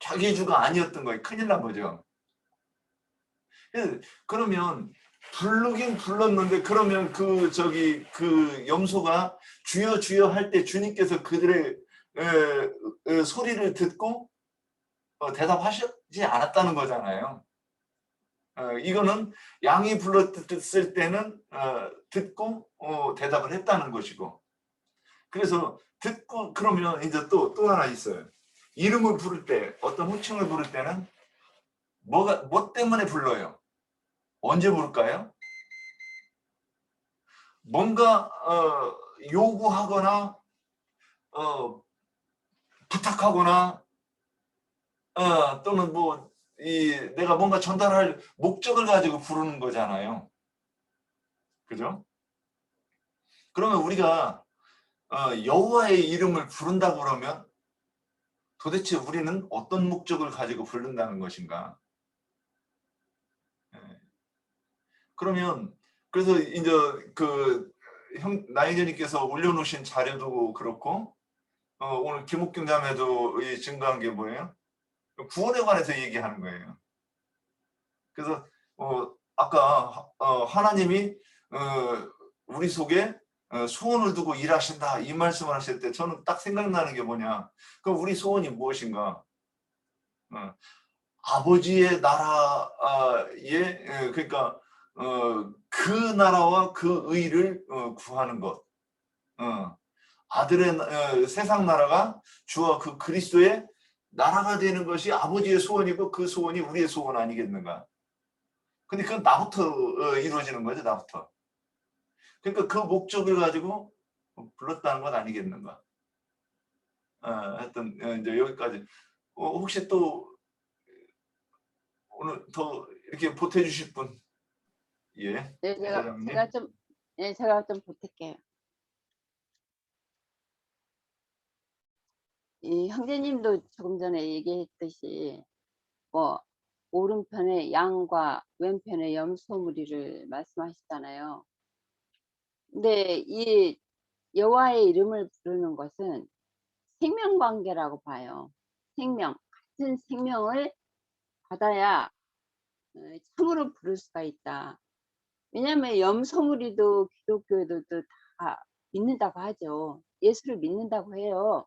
자기 주가 아니었던 거예요. 큰일 난 거죠. 그러면 부르긴 불렀는데 그러면 그 염소가 주여 주여 할 때 주님께서 그들의 소리를 듣고 대답하시지 않았다는 거잖아요. 이거는 양이 불렀을 때는 듣고 대답을 했다는 것이고, 그래서 듣고 그러면 이제 또 하나 있어요. 이름을 부를 때, 어떤 호칭을 부를 때는 뭐 때문에 불러요? 언제 부를까요? 뭔가 요구하거나 부탁하거나 또는 내가 뭔가 전달할 목적을 가지고 부르는 거잖아요. 그죠? 그러면 우리가 여호와의 이름을 부른다고 그러면 도대체 우리는 어떤 목적을 가지고 부른다는 것인가? 그러면 그래서 이제 나인현님께서 올려놓으신 자료도 그렇고 오늘 김옥경 자매도 증거한 게 뭐예요? 구원에 관해서 얘기하는 거예요. 그래서 아까 하나님이 우리 속에 소원을 두고 일하신다 이 말씀을 하실 때 저는 딱 생각나는 게 뭐냐? 그럼 우리 소원이 무엇인가? 아버지의 나라에 그러니까 그 나라와 그 의를 구하는 것. 아들의 세상 나라가 주와 그 그리스도의 나라가 되는 것이 아버지의 소원이고 그 소원이 우리의 소원 아니겠는가? 근데 그건 나부터 이루어지는 거죠, 나부터. 그러니까 그 목적을 가지고 불렀다는 것 아니겠는가? 하여튼 이제 여기까지. 혹시 또 오늘 더 이렇게 보태주실 분? 예. 네, 사장님. 제가 좀 보탤게요. 이 형제님도 조금 전에 얘기했듯이 뭐 오른편에 양과 왼편에 염소무리를 말씀하시잖아요. 근데 이 여호와의 이름을 부르는 것은 생명관계라고 봐요. 같은 생명을 받아야 참으로 부를 수가 있다. 왜냐하면 염소무리도 기독교에도 다 믿는다고 하죠. 예수를 믿는다고 해요.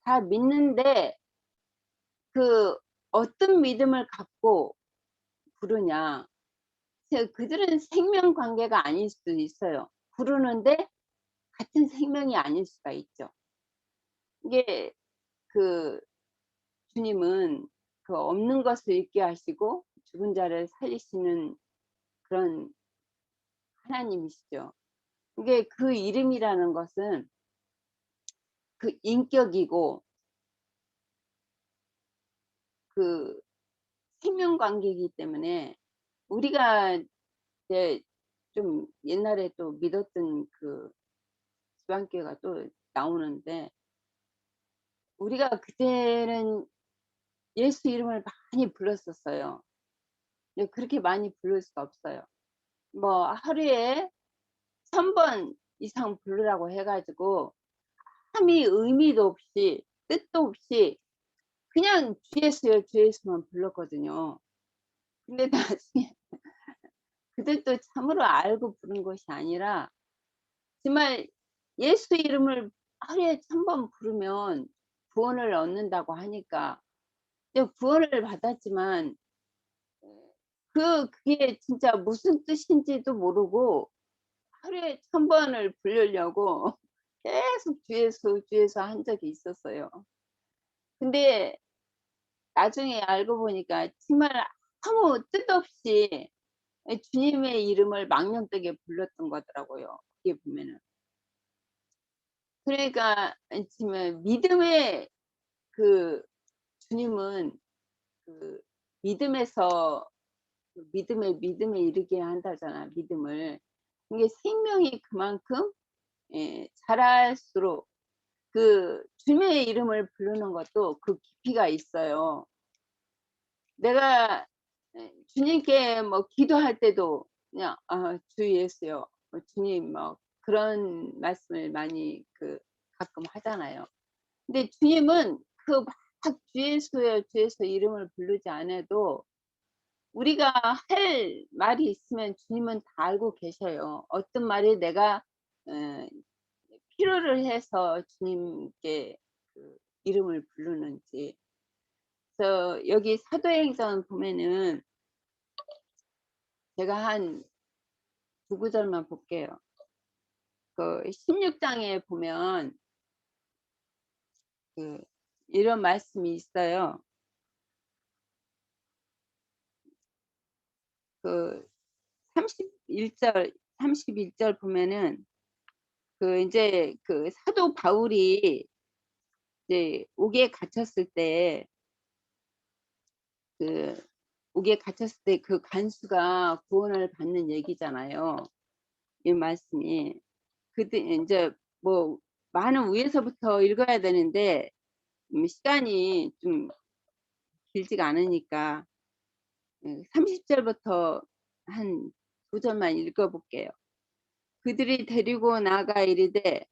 다 믿는데 그 어떤 믿음을 갖고 부르냐. 그들은 생명 관계가 아닐 수도 있어요. 부르는데 같은 생명이 아닐 수가 있죠. 이게 주님은 없는 것을 있게 하시고 죽은 자를 살리시는 그런 하나님이시죠. 이게 그 이름이라는 것은 그 인격이고 그 생명 관계이기 때문에 우리가 이제 좀 옛날에 또 믿었던 그 지방교회가 또 나오는데 우리가 그때는 예수 이름을 많이 불렀었어요. 그렇게 많이 부를 수가 없어요. 뭐 하루에 1000번 이상 부르라고 해가지고 아무 의미도 없이 뜻도 없이 그냥 주 예수요 주 예수만 불렀거든요. 근데 나중에 그들도 참으로 알고 부른 것이 아니라 정말 예수 이름을 하루에 1000번 부르면 구원을 얻는다고 하니까 구원을 받았지만 그게 진짜 무슨 뜻인지도 모르고 하루에 1000번을 부르려고 계속 주 예수 한 적이 있었어요. 근데 나중에 알고 보니까 정말 아무 뜻 없이 주님의 이름을 망령되게 불렀던 거더라고요. 이게 보면은. 그러니까 지금 믿음의 그 주님은 그 믿음에서 믿음에 이르게 한다잖아. 믿음을. 이게 생명이 그만큼 자랄수록 그 주님의 이름을 부르는 것도 그 깊이가 있어요. 내가 주님께 뭐 기도할 때도 그냥 주 예수요, 주님 뭐 그런 말씀을 많이 가끔 하잖아요. 근데 주님은 그 막 주 예수요, 주 예수 이름을 부르지 않아도 우리가 할 말이 있으면 주님은 다 알고 계셔요. 어떤 말이 내가 필요를 해서 주님께 그 이름을 부르는지. 그래서 여기 사도행전 보면은 제가 한 두 구절만 볼게요. 그 16장에 보면 이런 말씀이 있어요. 그 31절 보면은 이제 그 사도 바울이 이제 옥에 갇혔을 때 그 간수가 구원을 받는 얘기잖아요. 이 말씀이. 이제 뭐 많은 위에서부터 읽어야 되는데 시간이 좀 길지가 않으니까 30절부터 한 2절만 읽어볼게요. 그들이 데리고 나가 이르되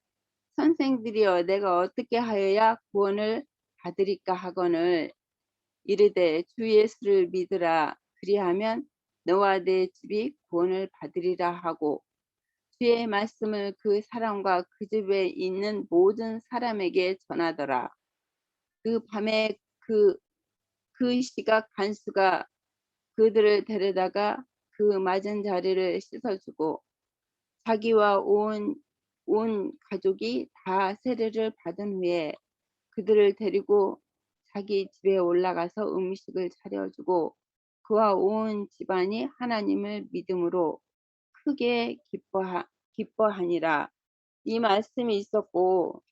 선생들이여 내가 어떻게 하여야 구원을 받으리까 하거늘 이르되 주 예수를 믿으라 그리하면 너와 내 집이 구원을 받으리라 하고 주의 말씀을 그 사람과 그 집에 있는 모든 사람에게 전하더라. 그 밤에 그 시각 간수가 그들을 데려다가 그 맞은 자리를 씻어주고 자기와 온 가족이 다 세례를 받은 후에 그들을 데리고 자기 집에 올라가서 음식을 차려주고 그와 온 집안이 하나님을 믿음으로 크게 기뻐하니라. 이 말씀이 있었고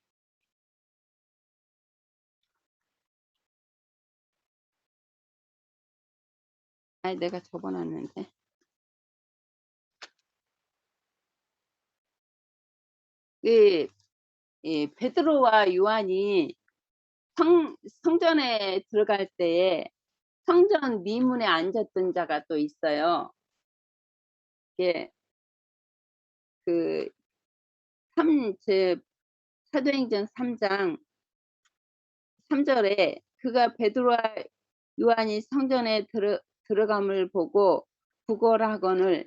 내가 적어놨는데 베드로와 요한이 성전에 들어갈 때에 성전 미문에 앉았던 자가 또 있어요. 이게 사도행전 3장 3절에 그가 베드로와 요한이 성전에 들어감을 보고 구걸하거늘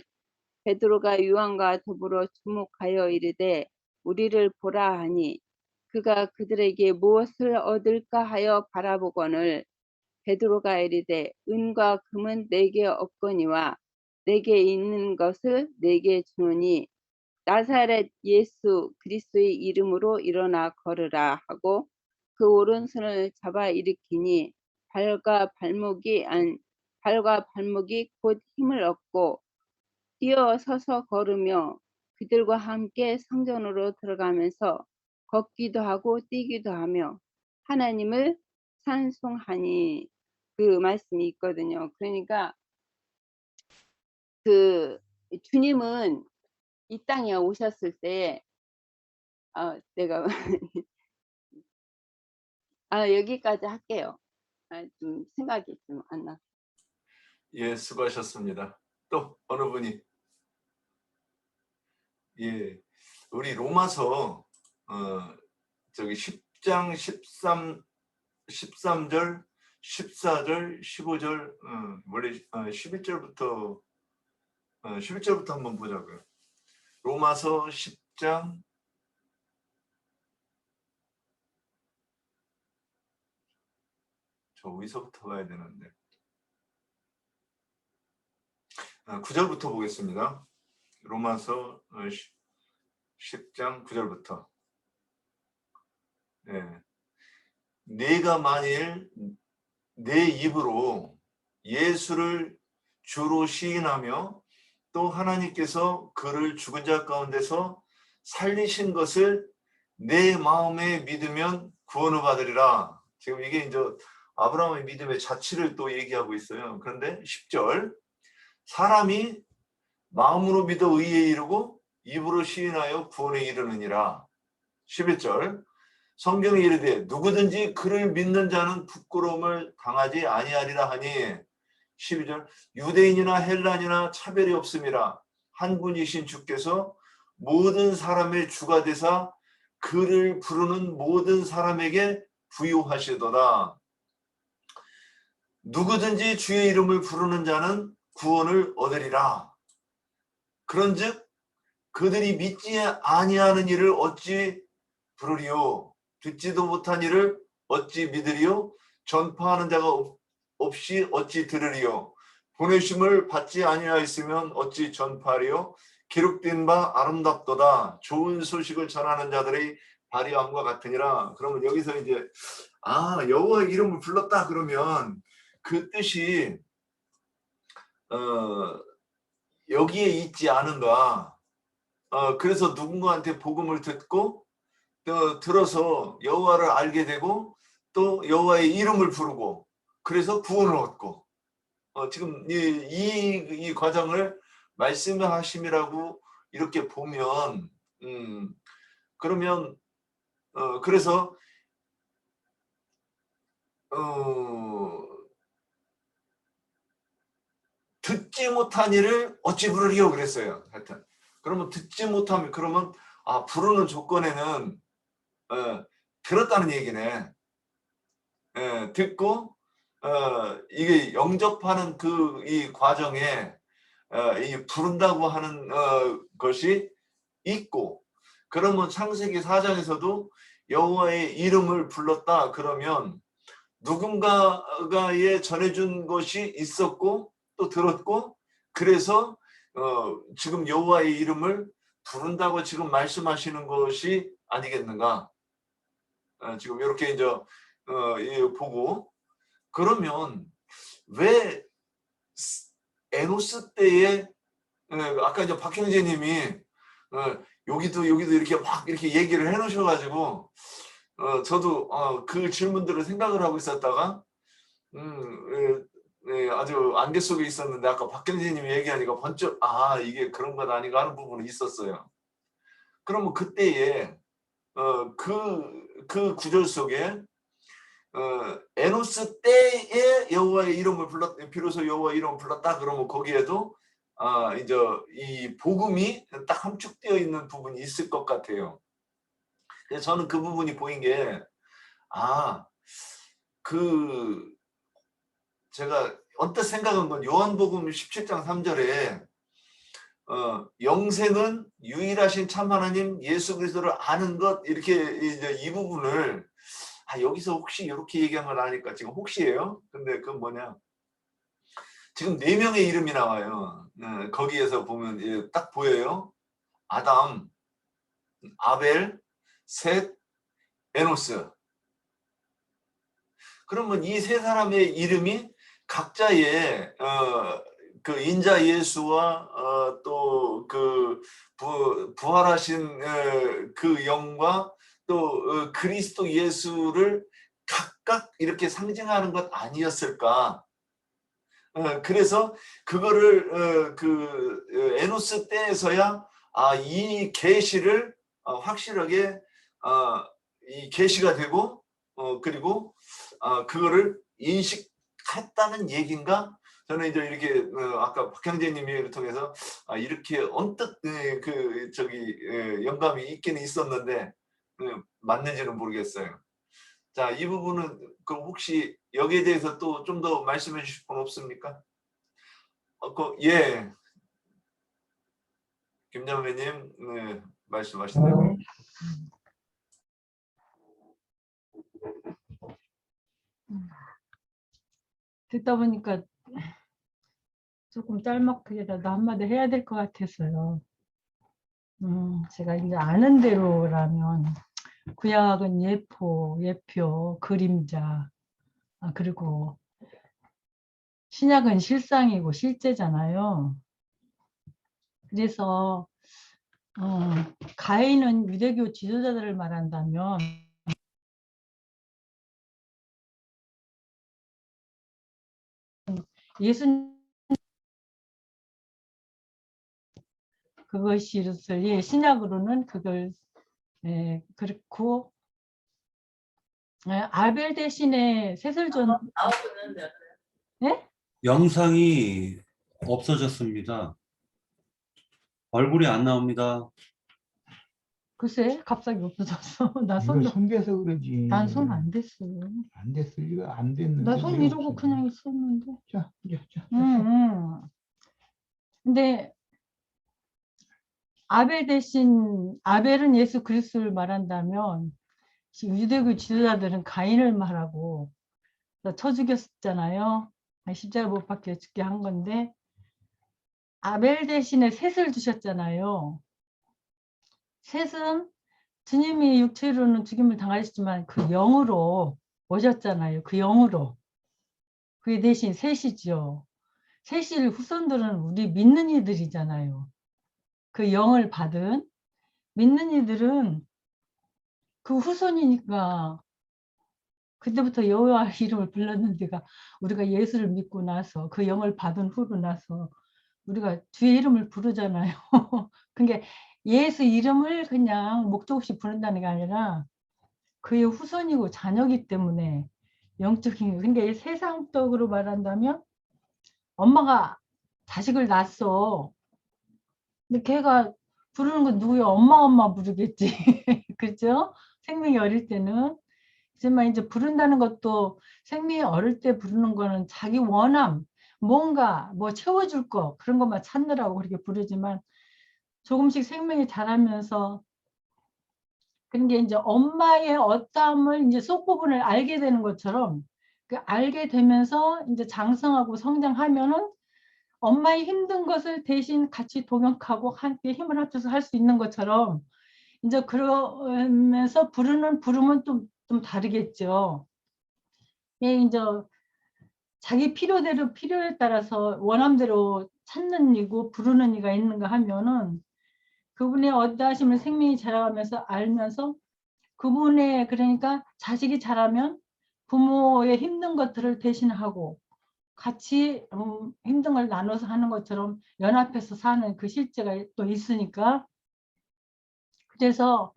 베드로가 요한과 더불어 주목하여 이르되 우리를 보라 하니 그가 그들에게 무엇을 얻을까 하여 바라보거늘 베드로가 이르되 은과 금은 내게 없거니와 내게 있는 것을 내게 주노니 나사렛 예수 그리스도의 이름으로 일어나 걸으라 하고 그 오른손을 잡아 일으키니 발과 발목이 곧 힘을 얻고 뛰어 서서 걸으며 그들과 함께 성전으로 들어가면서 걷기도 하고 뛰기도 하며 하나님을 찬송하니 그 말씀이 있거든요. 그러니까 주님은 이 땅에 오셨을 때 내가 여기까지 할게요. 좀 생각이 좀 안 나. 예, 수고하셨습니다. 또 어느 분이? 예, 우리 로마서 저기 10장 13절, 14절, 15절, 원래 11절부터 11절부터 한번 보자고요. 로마서 10장 저 어디서부터 봐야 되는데 9절부터 보겠습니다. 로마서 10장 9절부터. 네. 네가 만일 내 입으로 예수를 주로 시인하며 또 하나님께서 그를 죽은 자 가운데서 살리신 것을 내 마음에 믿으면 구원을 받으리라. 지금 이게 이제 아브라함의 믿음의 자취를 또 얘기하고 있어요. 그런데 10절 사람이 마음으로 믿어 의에 이르고 입으로 시인하여 구원에 이르느니라. 11절 성경에 이르되 누구든지 그를 믿는 자는 부끄러움을 당하지 아니하리라 하니 12절 유대인이나 헬란이나 차별이 없음이라 한 분이신 주께서 모든 사람의 주가 되사 그를 부르는 모든 사람에게 부유하시도다. 누구든지 주의 이름을 부르는 자는 구원을 얻으리라. 그런즉 그들이 믿지 아니하는 일을 어찌 부르리요? 듣지도 못한 일을 어찌 믿으리요? 전파하는 자가 없이 어찌 들으리요? 보내심을 받지 아니하였으면 어찌 전파하리요? 기록된 바 아름답도다. 좋은 소식을 전하는 자들의 발휘함과 같으니라. 그러면 여기서 이제 여호와의 이름을 불렀다 그러면 그 뜻이 여기에 있지 않은가. 그래서 누군가한테 복음을 듣고 또 들어서 여호와를 알게 되고 또 여호와의 이름을 부르고 그래서 구원을 얻고 지금 이 과정을 말씀하심이라고 이렇게 보면 그러면 그래서 듣지 못한 일을 어찌 부르리요 그랬어요. 하여튼 그러면 듣지 못하면 그러면 부르는 조건에는 들었다는 얘기네. 듣고 이게 영접하는 이 과정에 이 부른다고 하는 것이 있고 그러면 창세기 4장에서도 여호와의 이름을 불렀다 그러면 누군가에 전해준 것이 있었고 또 들었고 그래서 지금 여호와의 이름을 부른다고 지금 말씀하시는 것이 아니겠는가. 지금 이렇게 이제 보고 그러면 왜 에노스 때에 아까 이제 박형제님이 여기도 이렇게 막 이렇게 얘기를 해놓으셔가지고 저도 그 질문들을 생각을 하고 있었다가 아주 안개 속에 있었는데 아까 박형제님이 얘기하니까 번쩍 이게 그런 것 아닌가 하는 부분이 있었어요. 그러면 그때에 그 구절 속에 에노스 때에 여호와의 이름을 비로소 여호와의 이름을 불렀다 그러면 거기에도 이제 이 복음이 딱 함축되어 있는 부분이 있을 것 같아요. 그래서 저는 그 부분이 보인 게 제가 언뜻 생각한 건 요한복음 17장 3절에 영생은 유일하신 참 하나님 예수 그리스도를 아는 것 이렇게 이제 이 부분을 여기서 혹시 이렇게 얘기한 걸 아니까 지금 혹시예요. 근데 그건 뭐냐? 지금 4명의 이름이 나와요. 거기에서 보면 딱 보여요. 아담, 아벨, 셋, 에노스. 그러면 이 세 사람의 이름이 각자의 그 인자 예수와 또 그 부활하신 그 영과 또 그리스도 예수를 각각 이렇게 상징하는 것 아니었을까? 그래서 그거를 그 에노스 때에서야 이 계시를 확실하게 이 계시가 되고 그리고 그거를 인식했다는 얘기인가? 저는 이제 이렇게 아까 박형제님을 통해서 이렇게 언뜻 영감이 있기는 있었는데 맞는지는 모르겠어요. 자, 이 부분은 그 혹시 여기에 대해서 또 좀 더 말씀해 주실 분 없습니까? 예, 김장배님 말씀하신 대로. 듣다 보니까 조금 짤막하게라도 한마디 해야 될 것 같았어요. 제가 이제 아는 대로라면 구약은 예포, 예표, 그림자, 그리고 신약은 실상이고 실제잖아요. 그래서 가인은 유대교 지도자들을 말한다면 예수님 그것이로서 예, 신약으로는 그걸 그렇고 아벨 대신에 셋을존 예? 영상이 없어졌습니다. 얼굴이 안 나옵니다. 글쎄 갑자기 없어졌어. 나 이거 손도 손대서 그러지. 난 손 안 댔어. 안 됐을 리가 안 됐는데. 나 손 왜 이러고 없어져? 그냥 있었는데. 자, 자. 응. 근데 아벨은 예수 그리스도를 말한다면 유대교 지도자들은 가인을 말하고 쳐 죽였잖아요. 십자가 못 박혀 죽게 한 건데 아벨 대신에 셋을 두셨잖아요. 셋은 주님이 육체로는 죽임을 당하셨지만 그 영으로 오셨잖아요. 그 영으로. 그게 대신 셋이죠. 셋일 후손들은 우리 믿는 이들이잖아요. 그 영을 받은 믿는 이들은 그 후손이니까 그때부터 여호와 이름을 불렀는 데가 우리가 예수를 믿고 나서 그 영을 받은 후로 나서 우리가 주의 이름을 부르잖아요. 그게 예수 이름을 그냥 목적 없이 부른다는 게 아니라 그의 후손이고 자녀이기 때문에 영적인 그러니까 세상적으로 말한다면 엄마가 자식을 낳았어. 근데 걔가 부르는 건 누구야? 엄마 부르겠지. 그렇죠? 생명이 어릴 때는. 하지만 이제 부른다는 것도 생명이 어릴 때 부르는 거는 자기 원함, 뭔가 뭐 채워줄 거 그런 것만 찾느라고 그렇게 부르지만 조금씩 생명이 자라면서 그런 게 이제 엄마의 어떠함을 이제 속부분을 알게 되는 것처럼 그 알게 되면서 이제 장성하고 성장하면은 엄마의 힘든 것을 대신 같이 동역하고 함께 힘을 합쳐서 할 수 있는 것처럼 이제 그러면서 부름은 좀 다르겠죠. 예, 이제 자기 필요에 따라서 원함대로 찾는 이고 부르는 이가 있는가 하면은 그분의 어떠하심을 생명이 자라가면서 알면서 그분의 그러니까 자식이 자라면 부모의 힘든 것들을 대신하고 같이 힘든 걸 나눠서 하는 것처럼 연합해서 사는 그 실제가 또 있으니까 그래서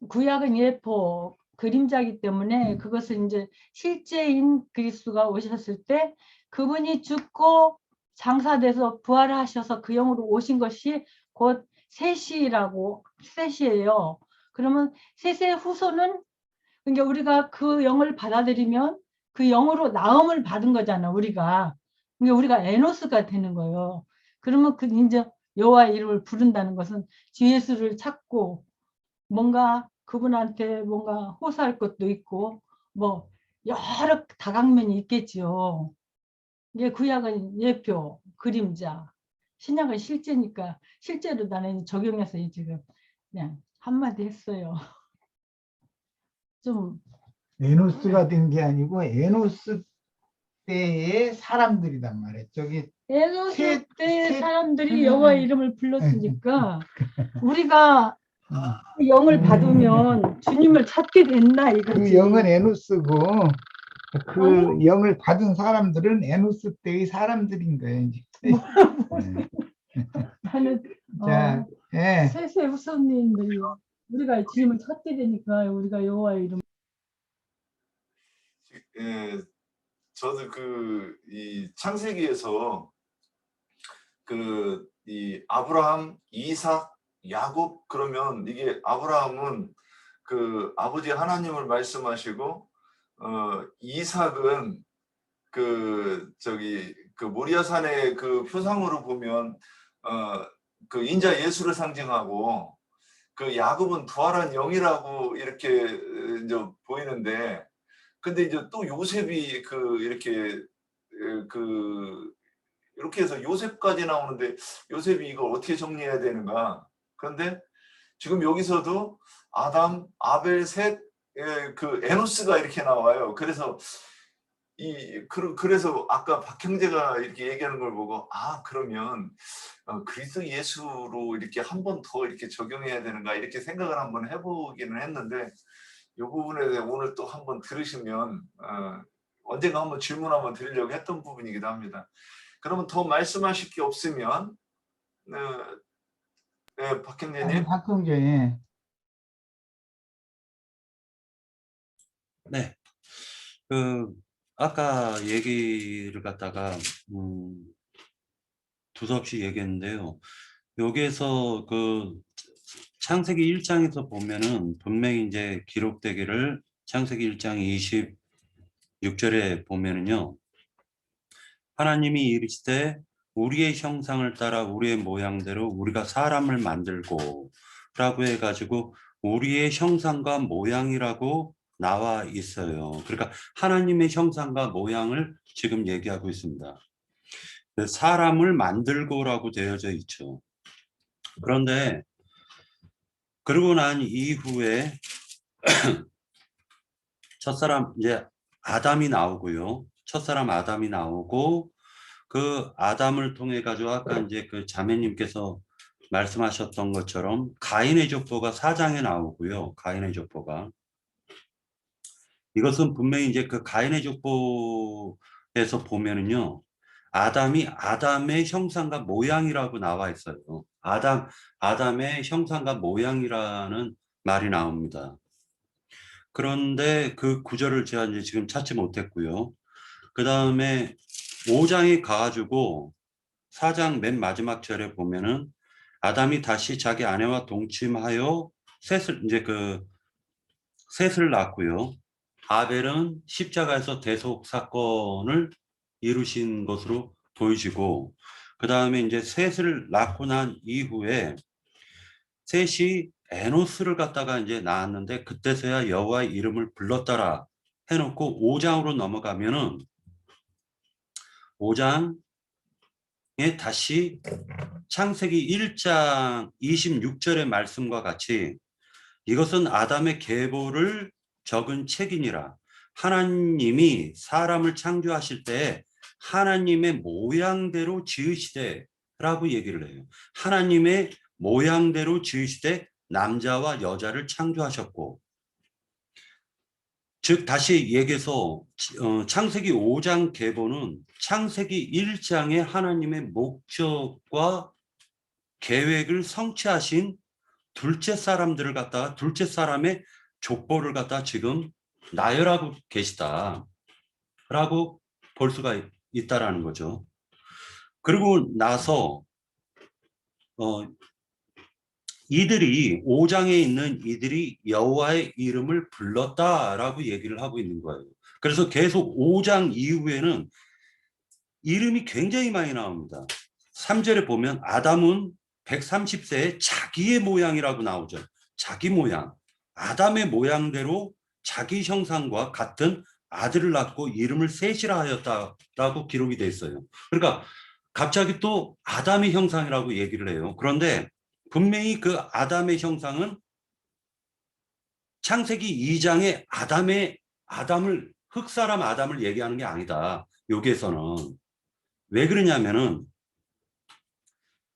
구약은 예포 그림자이기 때문에 그것을 이제 실제인 그리스도가 오셨을 때 그분이 죽고 장사돼서 부활하셔서 그 영으로 오신 것이 곧 셋이에요. 그러면 셋의 후손은 그러니까 우리가 그 영을 받아들이면 그 영으로 나음을 받은 거잖아 우리가. 그러니까 우리가 에노스가 되는 거예요. 그러면 그 이제 여호와 이름을 부른다는 것은 주 예수를 찾고 뭔가 그분한테 뭔가 호소할 것도 있고 뭐 여러 다각면이 있겠지요. 이게 구약은 예표, 그림자, 신약은 실제니까 실제로 나는 적용해서 지금 그냥 한마디 했어요. 좀 에노스가 된 게 아니고 에노스 때의 사람들이란 말이에요. 저기 에노스 때 셋- 사람들이 여호와 이름을 불렀으니까 우리가 음. 그 영을 받으면 주님을 찾게 됐나 그 이거지. 영은 에노스고 그 아니? 영을 받은 사람들은 에노스 때의 사람들인 거예요. 이제. 네. 나는 자, 예. 셋의 후손님들이 우리가 주님을 찾게 되니까 우리가 여호와 이름 예, 저도 이 창세기에서 이 아브라함, 이삭, 야곱 그러면 이게 아브라함은 그 아버지 하나님을 말씀하시고 이삭은 그 모리아산의 그 표상으로 보면 그 인자 예수를 상징하고 그 야곱은 부활한 영이라고 이렇게 이제 보이는데 근데 이제 또 요셉이 이렇게 해서 요셉까지 나오는데 요셉이 이걸 어떻게 정리해야 되는가? 그런데 지금 여기서도 아담, 아벨, 셋, 그 에노스가 이렇게 나와요. 그래서 그래서 아까 박 형제가 이렇게 얘기하는 걸 보고 그러면 그리스도 예수로 이렇게 한 번 더 이렇게 적용해야 되는가 이렇게 생각을 한번 해보기는 했는데 이 부분에 대해 오늘 또 한번 들으시면 언젠가 한번 질문 한번 드리려고 했던 부분이기도 합니다. 그러면 더 말씀하실 게 없으면 네, 박 형제님. 박형제. 예. 네. 아까 얘기를 갖다가 두서없이 얘기했는데요. 여기에서 창세기 1장에서 보면은 분명히 이제 기록되기를 창세기 1장 26절에 보면은요. 하나님이 이르시되 우리의 형상을 따라 우리의 모양대로 우리가 사람을 만들고 라고 해가지고 우리의 형상과 모양이라고 나와 있어요. 그러니까 하나님의 형상과 모양을 지금 얘기하고 있습니다. 사람을 만들고라고 되어져 있죠. 그런데 그러고 난 이후에 첫사람 이제 아담이 나오고요. 첫사람 아담이 나오고 그 아담을 통해 가지고 아까 이제 그 자매님께서 말씀하셨던 것처럼 가인의 족보가 4장에 나오고요. 가인의 족보가 이것은 분명히 이제 그 가인의 족보에서 보면은요. 아담이 아담의 형상과 모양이라고 나와 있어요. 아담의 형상과 모양이라는 말이 나옵니다. 그런데 그 구절을 제가 이제 지금 찾지 못했고요. 그 다음에 5장에 가가지고 4장 맨 마지막 절에 보면은 아담이 다시 자기 아내와 동침하여 셋을 낳고요. 아벨은 십자가에서 대속 사건을 이루신 것으로 보이시고, 그 다음에 이제 셋을 낳고 난 이후에 셋이 에노스를 갖다가 이제 낳았는데 그때서야 여호와의 이름을 불렀더라 해놓고 5장으로 넘어가면은 5장에 다시 창세기 1장 26절의 말씀과 같이 이것은 아담의 계보를 적은 책이니라. 하나님이 사람을 창조하실 때 하나님의 모양대로 지으시되 라고 얘기를 해요. 하나님의 모양대로 지으시되 남자와 여자를 창조하셨고, 즉 다시 얘기해서 창세기 5장 계보는 창세기 1장의 하나님의 목적과 계획을 성취하신 둘째 사람들을 갖다가 둘째 사람의 족보를 갖다 지금 나열하고 계시다라고 볼 수가 있다라는 거죠. 그리고 나서 이들이 5장에 있는 이들이 여호와의 이름을 불렀다라고 얘기를 하고 있는 거예요. 그래서 계속 5장 이후에는 이름이 굉장히 많이 나옵니다. 3절에 보면 아담은 130세에 자기의 모양이라고 나오죠. 자기 모양. 아담의 모양대로 자기 형상과 같은 아들을 낳고 이름을 셋이라 하였다라고 기록이 돼 있어요. 그러니까 갑자기 또 아담의 형상이라고 얘기를 해요. 그런데 분명히 그 아담의 형상은 창세기 2장의 흑사람 아담을 얘기하는 게 아니다. 여기에서는. 왜 그러냐면은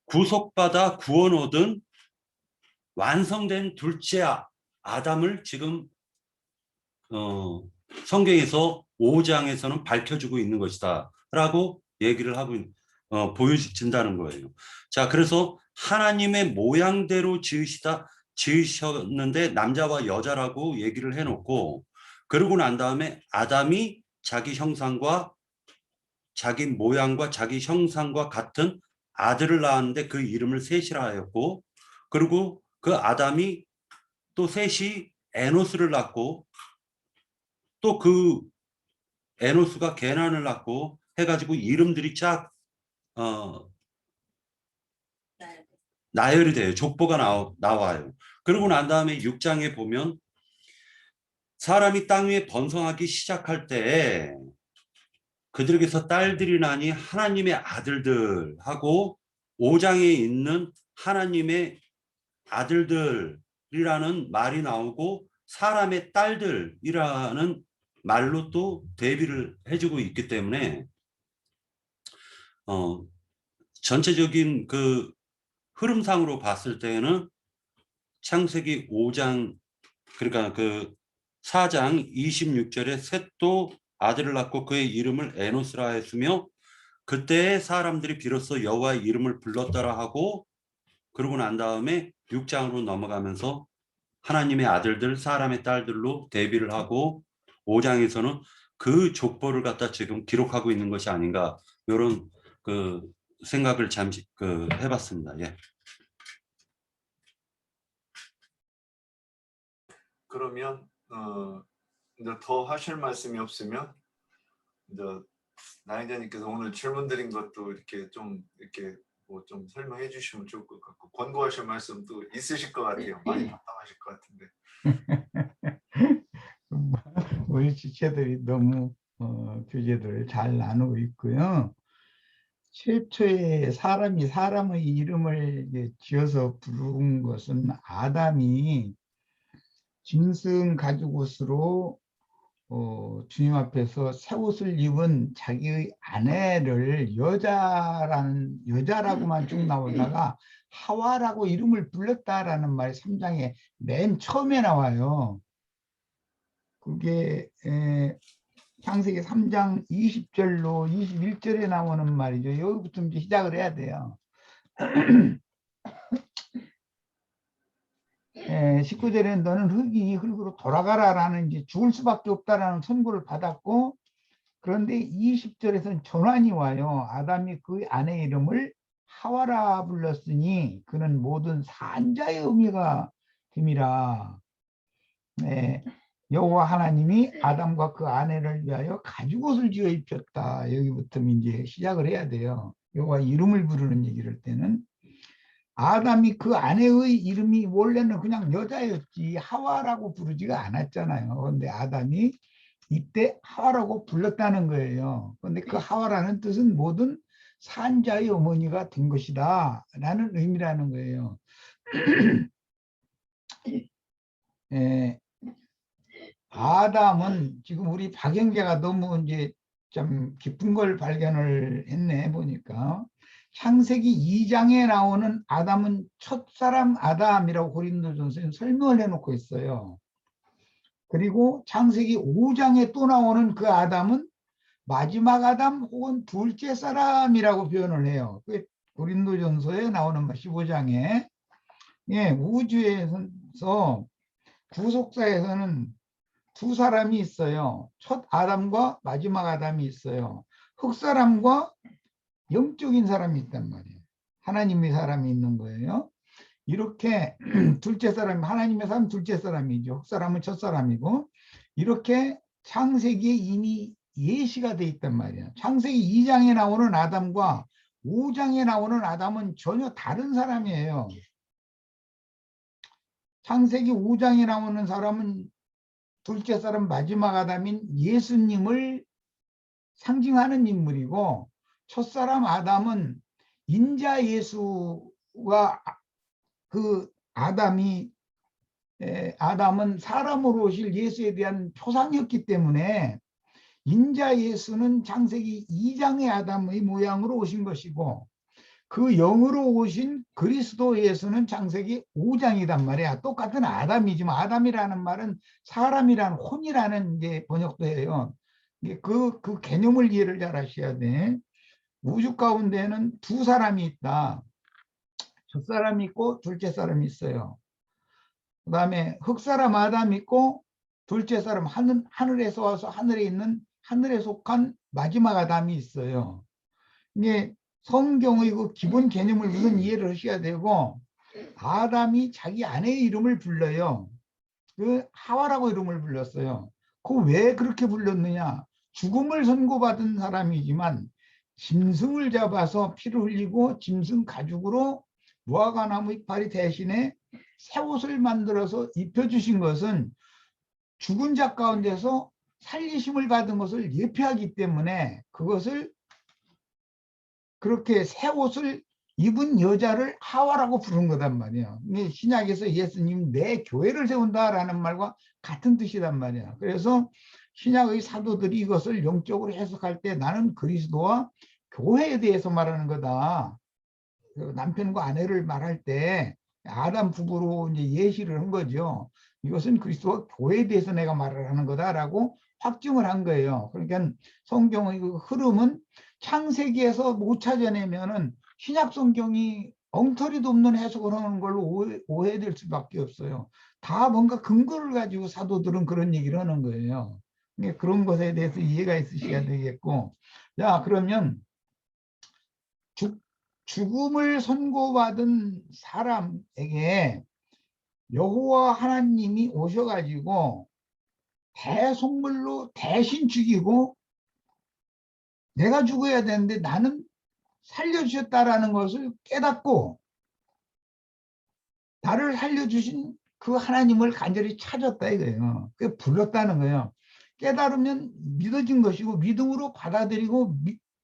구속받아 구원 얻은 완성된 둘째 아담을 지금 성경에서 5장에서는 밝혀주고 있는 것이다 라고 얘기를 하고 보여진다는 거예요. 자, 그래서 하나님의 모양대로 지으셨는데 남자와 여자라고 얘기를 해놓고, 그러고 난 다음에 아담이 자기 형상과 자기 모양과 자기 형상과 같은 아들을 낳았는데 그 이름을 셋이라 하였고, 그리고 그 아담이 또 셋이 에노스를 낳고 또 그 에노스가 게난을 낳고 해가지고 이름들이 쫙 나열이 돼요. 족보가 나와요. 그러고 난 다음에 6장에 보면 사람이 땅 위에 번성하기 시작할 때 그들에게서 딸들이 나니 하나님의 아들들하고 5장에 있는 하나님의 아들들이라는 말이 나오고 사람의 딸들이라는 말로 또 대비를 해주고 있기 때문에 전체적인 그 흐름상으로 봤을 때는 창세기 5장 그러니까 그 4장 26절에 셋도 아들을 낳고 그의 이름을 에노스라 했으며 그때 사람들이 비로소 여호와의 이름을 불렀더라 하고 그러고 난 다음에 6장으로 넘어가면서 하나님의 아들들 사람의 딸들로 대비를 하고 5장에서는 그 족보를 갖다 지금 기록하고 있는 것이 아닌가 이런 그 생각을 잠시 해봤습니다. 예. 그러면 이제 더 하실 말씀이 없으면 이제 나이자님께서 오늘 질문 드린 것도 이렇게 좀 이렇게 뭐 좀 설명해 주시면 좋을 것 같고 권고하실 말씀도 있으실 것 같아요. 많이 답답하실 것 같은데. 우리 지체들이 너무 교제들을 잘 나누고 있고요. 최초에 사람이 사람의 이름을 이제 지어서 부른 것은 아담이 짐승 가죽옷으로 주님 앞에서 새 옷을 입은 자기의 아내를 여자라고만 쭉 나오다가 하와라고 이름을 불렀다라는 말이 3장에 맨 처음에 나와요. 그게 창세기 3장 20절로 21절에 나오는 말이죠. 여기부터 이제 시작을 해야 돼요. 19절에는 너는 흙이니 흙으로 돌아가라라는 이제 죽을 수밖에 없다라는 선고를 받았고, 그런데 20절에서는 전환이 와요. 아담이 그 아내 이름을 하와라 불렀으니 그는 모든 산자의 의미가 됨이라. 여호와 하나님이 아담과 그 아내를 위하여 가죽옷을 지어 입혔다. 여기부터 이제 시작을 해야 돼요. 여호와 이름을 부르는 얘기를 할 때는 아담이 그 아내의 이름이 원래는 그냥 여자였지 하와라고 부르지가 않았잖아요. 그런데 아담이 이때 하와라고 불렀다는 거예요. 그런데 그 하와라는 뜻은 모든 산자의 어머니가 된 것이다 라는 의미라는 거예요. 아담은 지금 우리 박영재가 너무 이제 좀 깊은 걸 발견을 했네 보니까 창세기 2장에 나오는 아담은 첫사람 아담이라고 고린도전서에 설명을 해놓고 있어요. 그리고 창세기 5장에 또 나오는 그 아담은 마지막 아담 혹은 둘째 사람이라고 표현을 해요. 그 고린도전서에 나오는 15장에 우주에서 구속사에서는 두 사람이 있어요. 첫 아담과 마지막 아담이 있어요. 흙사람과 영적인 사람이 있단 말이에요. 하나님의 사람이 있는 거예요. 이렇게 둘째 사람, 하나님의 사람 둘째 사람이죠. 흙사람은 첫 사람이고 이렇게 창세기에 이미 예시가 돼 있단 말이에요. 창세기 2장에 나오는 아담과 5장에 나오는 아담은 전혀 다른 사람이에요. 창세기 5장에 나오는 사람은 둘째 사람 마지막 아담인 예수님을 상징하는 인물이고 첫사람 아담은 인자 예수가 그 아담은 사람으로 오실 예수에 대한 표상이었기 때문에 인자 예수는 창세기 2장의 아담의 모양으로 오신 것이고 그 영으로 오신 그리스도 예수는 창세기 5장이단 말이야. 똑같은 아담이지만 아담이라는 말은 사람이라는 혼이라는 이제 번역도 해요. 그 개념을 이해를 잘 하셔야 돼. 우주 가운데는 두 사람이 있다. 첫 사람이 있고 둘째 사람이 있어요. 그 다음에 흙사람 아담이 있고 둘째 사람 하늘에서 와서 하늘에 속한 마지막 아담이 있어요. 이게 성경의 그 기본 개념을 우선 이해를 하셔야 되고 아담이 자기 아내의 이름을 불러요. 그 하와라고 이름을 불렀어요. 그 왜 그렇게 불렀느냐? 죽음을 선고받은 사람이지만 짐승을 잡아서 피를 흘리고 짐승 가죽으로 무화과나무 이파리 대신에 새 옷을 만들어서 입혀주신 것은 죽은 자 가운데서 살리심을 받은 것을 예표하기 때문에 그것을 그렇게 새 옷을 입은 여자를 하와라고 부른 거단 말이에요. 신약에서 예수님 내 교회를 세운다라는 말과 같은 뜻이란 말이야. 그래서 신약의 사도들이 이것을 영적으로 해석할 때 나는 그리스도와 교회에 대해서 말하는 거다. 그 남편과 아내를 말할 때 아담 부부로 이제 예시를 한 거죠. 이것은 그리스도와 교회에 대해서 내가 말을 하는 거다라고 확증을 한 거예요. 그러니까 성경의 그 흐름은 창세기에서 못 찾아내면은 신약 성경이 엉터리도 없는 해석을 하는 걸로 오해될 수밖에 없어요. 다 뭔가 근거를 가지고 사도들은 그런 얘기를 하는 거예요. 그런 것에 대해서 이해가 있으셔야 되겠고, 자 그러면 죽음을 선고받은 사람에게 여호와 하나님이 오셔가지고 대속물로 대신 죽이고 내가 죽어야 되는데 나는 살려주셨다라는 것을 깨닫고 나를 살려주신 그 하나님을 간절히 찾았다 이거예요. 그게 불렀다는 거예요. 깨달으면 믿어진 것이고 믿음으로 받아들이고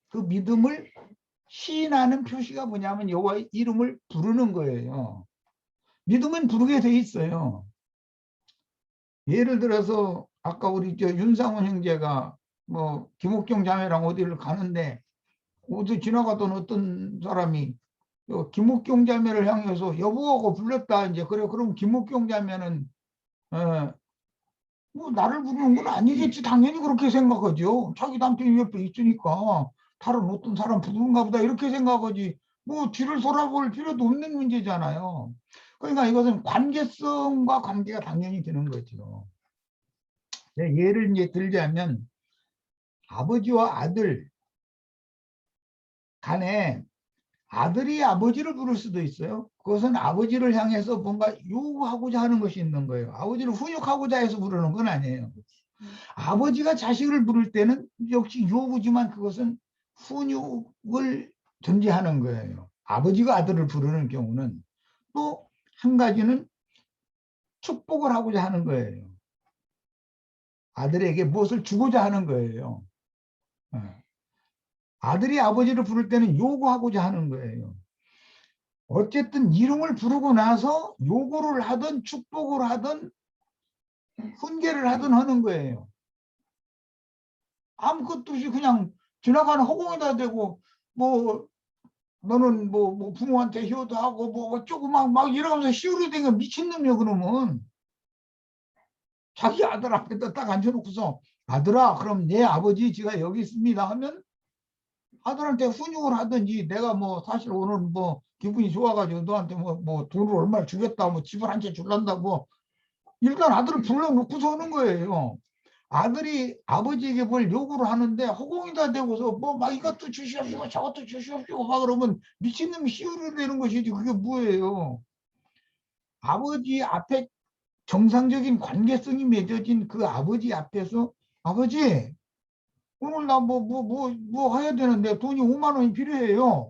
그 믿음을 시인하는 표시가 뭐냐면 여호와의 이름을 부르는 거예요. 믿음은 부르게 돼 있어요. 예를 들어서 아까 우리 윤상원 형제가 뭐 김옥경 자매랑 어디를 가는데 어디 지나가던 어떤 사람이 김옥경 자매를 향해서 여보하고 불렀다. 이제 그래 그럼 김옥경 자매는 뭐 나를 부르는 건 아니겠지. 당연히 그렇게 생각하죠. 자기 남편이 옆에 있으니까 다른 어떤 사람 부르는가 보다 이렇게 생각하지. 뭐 뒤를 돌아볼 필요도 없는 문제잖아요. 그러니까 이것은 관계성과 관계가 당연히 되는 거죠. 예를 이제 들자면 아버지와 아들 간에 아들이 아버지를 부를 수도 있어요. 그것은 아버지를 향해서 뭔가 요구하고자 하는 것이 있는 거예요. 아버지를 훈육하고자 해서 부르는 건 아니에요. 아버지가 자식을 부를 때는 역시 요구지만 그것은 훈육을 전제하는 거예요. 아버지가 아들을 부르는 경우는. 또 한 가지는 축복을 하고자 하는 거예요. 아들에게 무엇을 주고자 하는 거예요. 아들이 아버지를 부를 때는 요구하고자 하는 거예요. 어쨌든 이름을 부르고 나서 요구를 하든 축복을 하든 훈계를 하든 하는 거예요. 아무것도 없이 그냥 지나가는 허공에다 대고 뭐 너는 뭐 부모한테 효도하고 뭐 어쩌고 막 이러면서 시우르대가 미친놈이야. 그러면 자기 아들 앞에다 딱 앉혀놓고서 아들아 그럼 내 아버지 지가 여기 있습니다 하면 아들한테 훈육을 하든지 내가 뭐 사실 오늘 뭐 기분이 좋아가지고 너한테 뭐 돈을 얼마를 주겠다 뭐 집을 한 채 줄란다고 일단 아들을 불러놓고서 오는 거예요. 아들이 아버지에게 뭘 요구를 하는데 허공에다 대고서 뭐 막 이것도 주시옵시고 저것도 주시옵시고 막 그러면 미친놈이 시우르되는 것이지 그게 뭐예요. 아버지 앞에 정상적인 관계성이 맺어진 그 아버지 앞에서 아버지 오늘 나 뭐 해야 되는데 돈이 5만 원이 필요해요.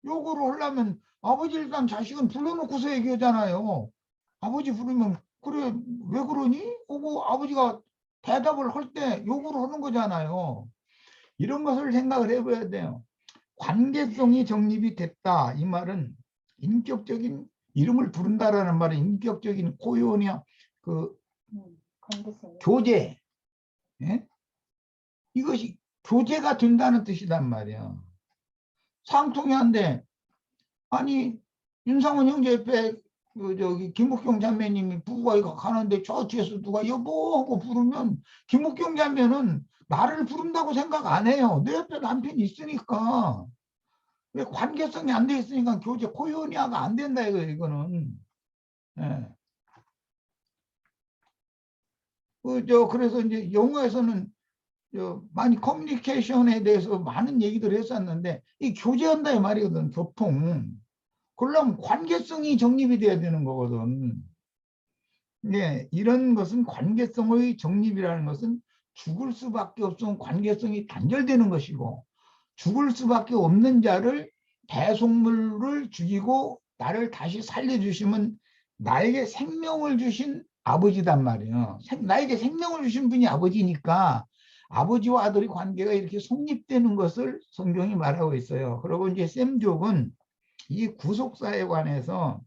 요거를 하려면 아버지 일단 자식은 불러놓고서 얘기하잖아요. 아버지 부르면 그래 왜 그러니? 하고 아버지가 대답을 할 때 요구를 하는 거잖아요. 이런 것을 생각을 해봐야 돼요. 관계성이 정립이 됐다. 이 말은 인격적인 이름을 부른다라는 말은 인격적인 고연이야. 그 교제. 예? 이것이 교제가 된다는 뜻이란 말이야. 상통이 한데 아니 윤상원 형제 옆에 김옥경 자매님이 부부가 이거 가는데 저 뒤에서 누가 여보 하고 부르면 김옥경 자매는 나를 부른다고 생각 안 해요. 내 옆에 남편이 있으니까. 왜 관계성이 안 돼 있으니까 교제 코요니아가 안 된다 이거는. 예. 그래서 이제 영어에서는 많이 커뮤니케이션에 대해서 많은 얘기들을 했었는데 이 교제한다 이 말이거든. 교통. 그러려면 관계성이 정립이 돼야 되는 거거든. 네, 이런 것은 관계성의 정립이라는 것은 죽을 수밖에 없으면 관계성이 단절되는 것이고 죽을 수밖에 없는 자를 대속물을 죽이고 나를 다시 살려주시면 나에게 생명을 주신 아버지단 말이에요. 나에게 생명을 주신 분이 아버지니까 아버지와 아들의 관계가 이렇게 성립되는 것을 성경이 말하고 있어요. 그리고 이제 샘족은 이 구속사에 관해서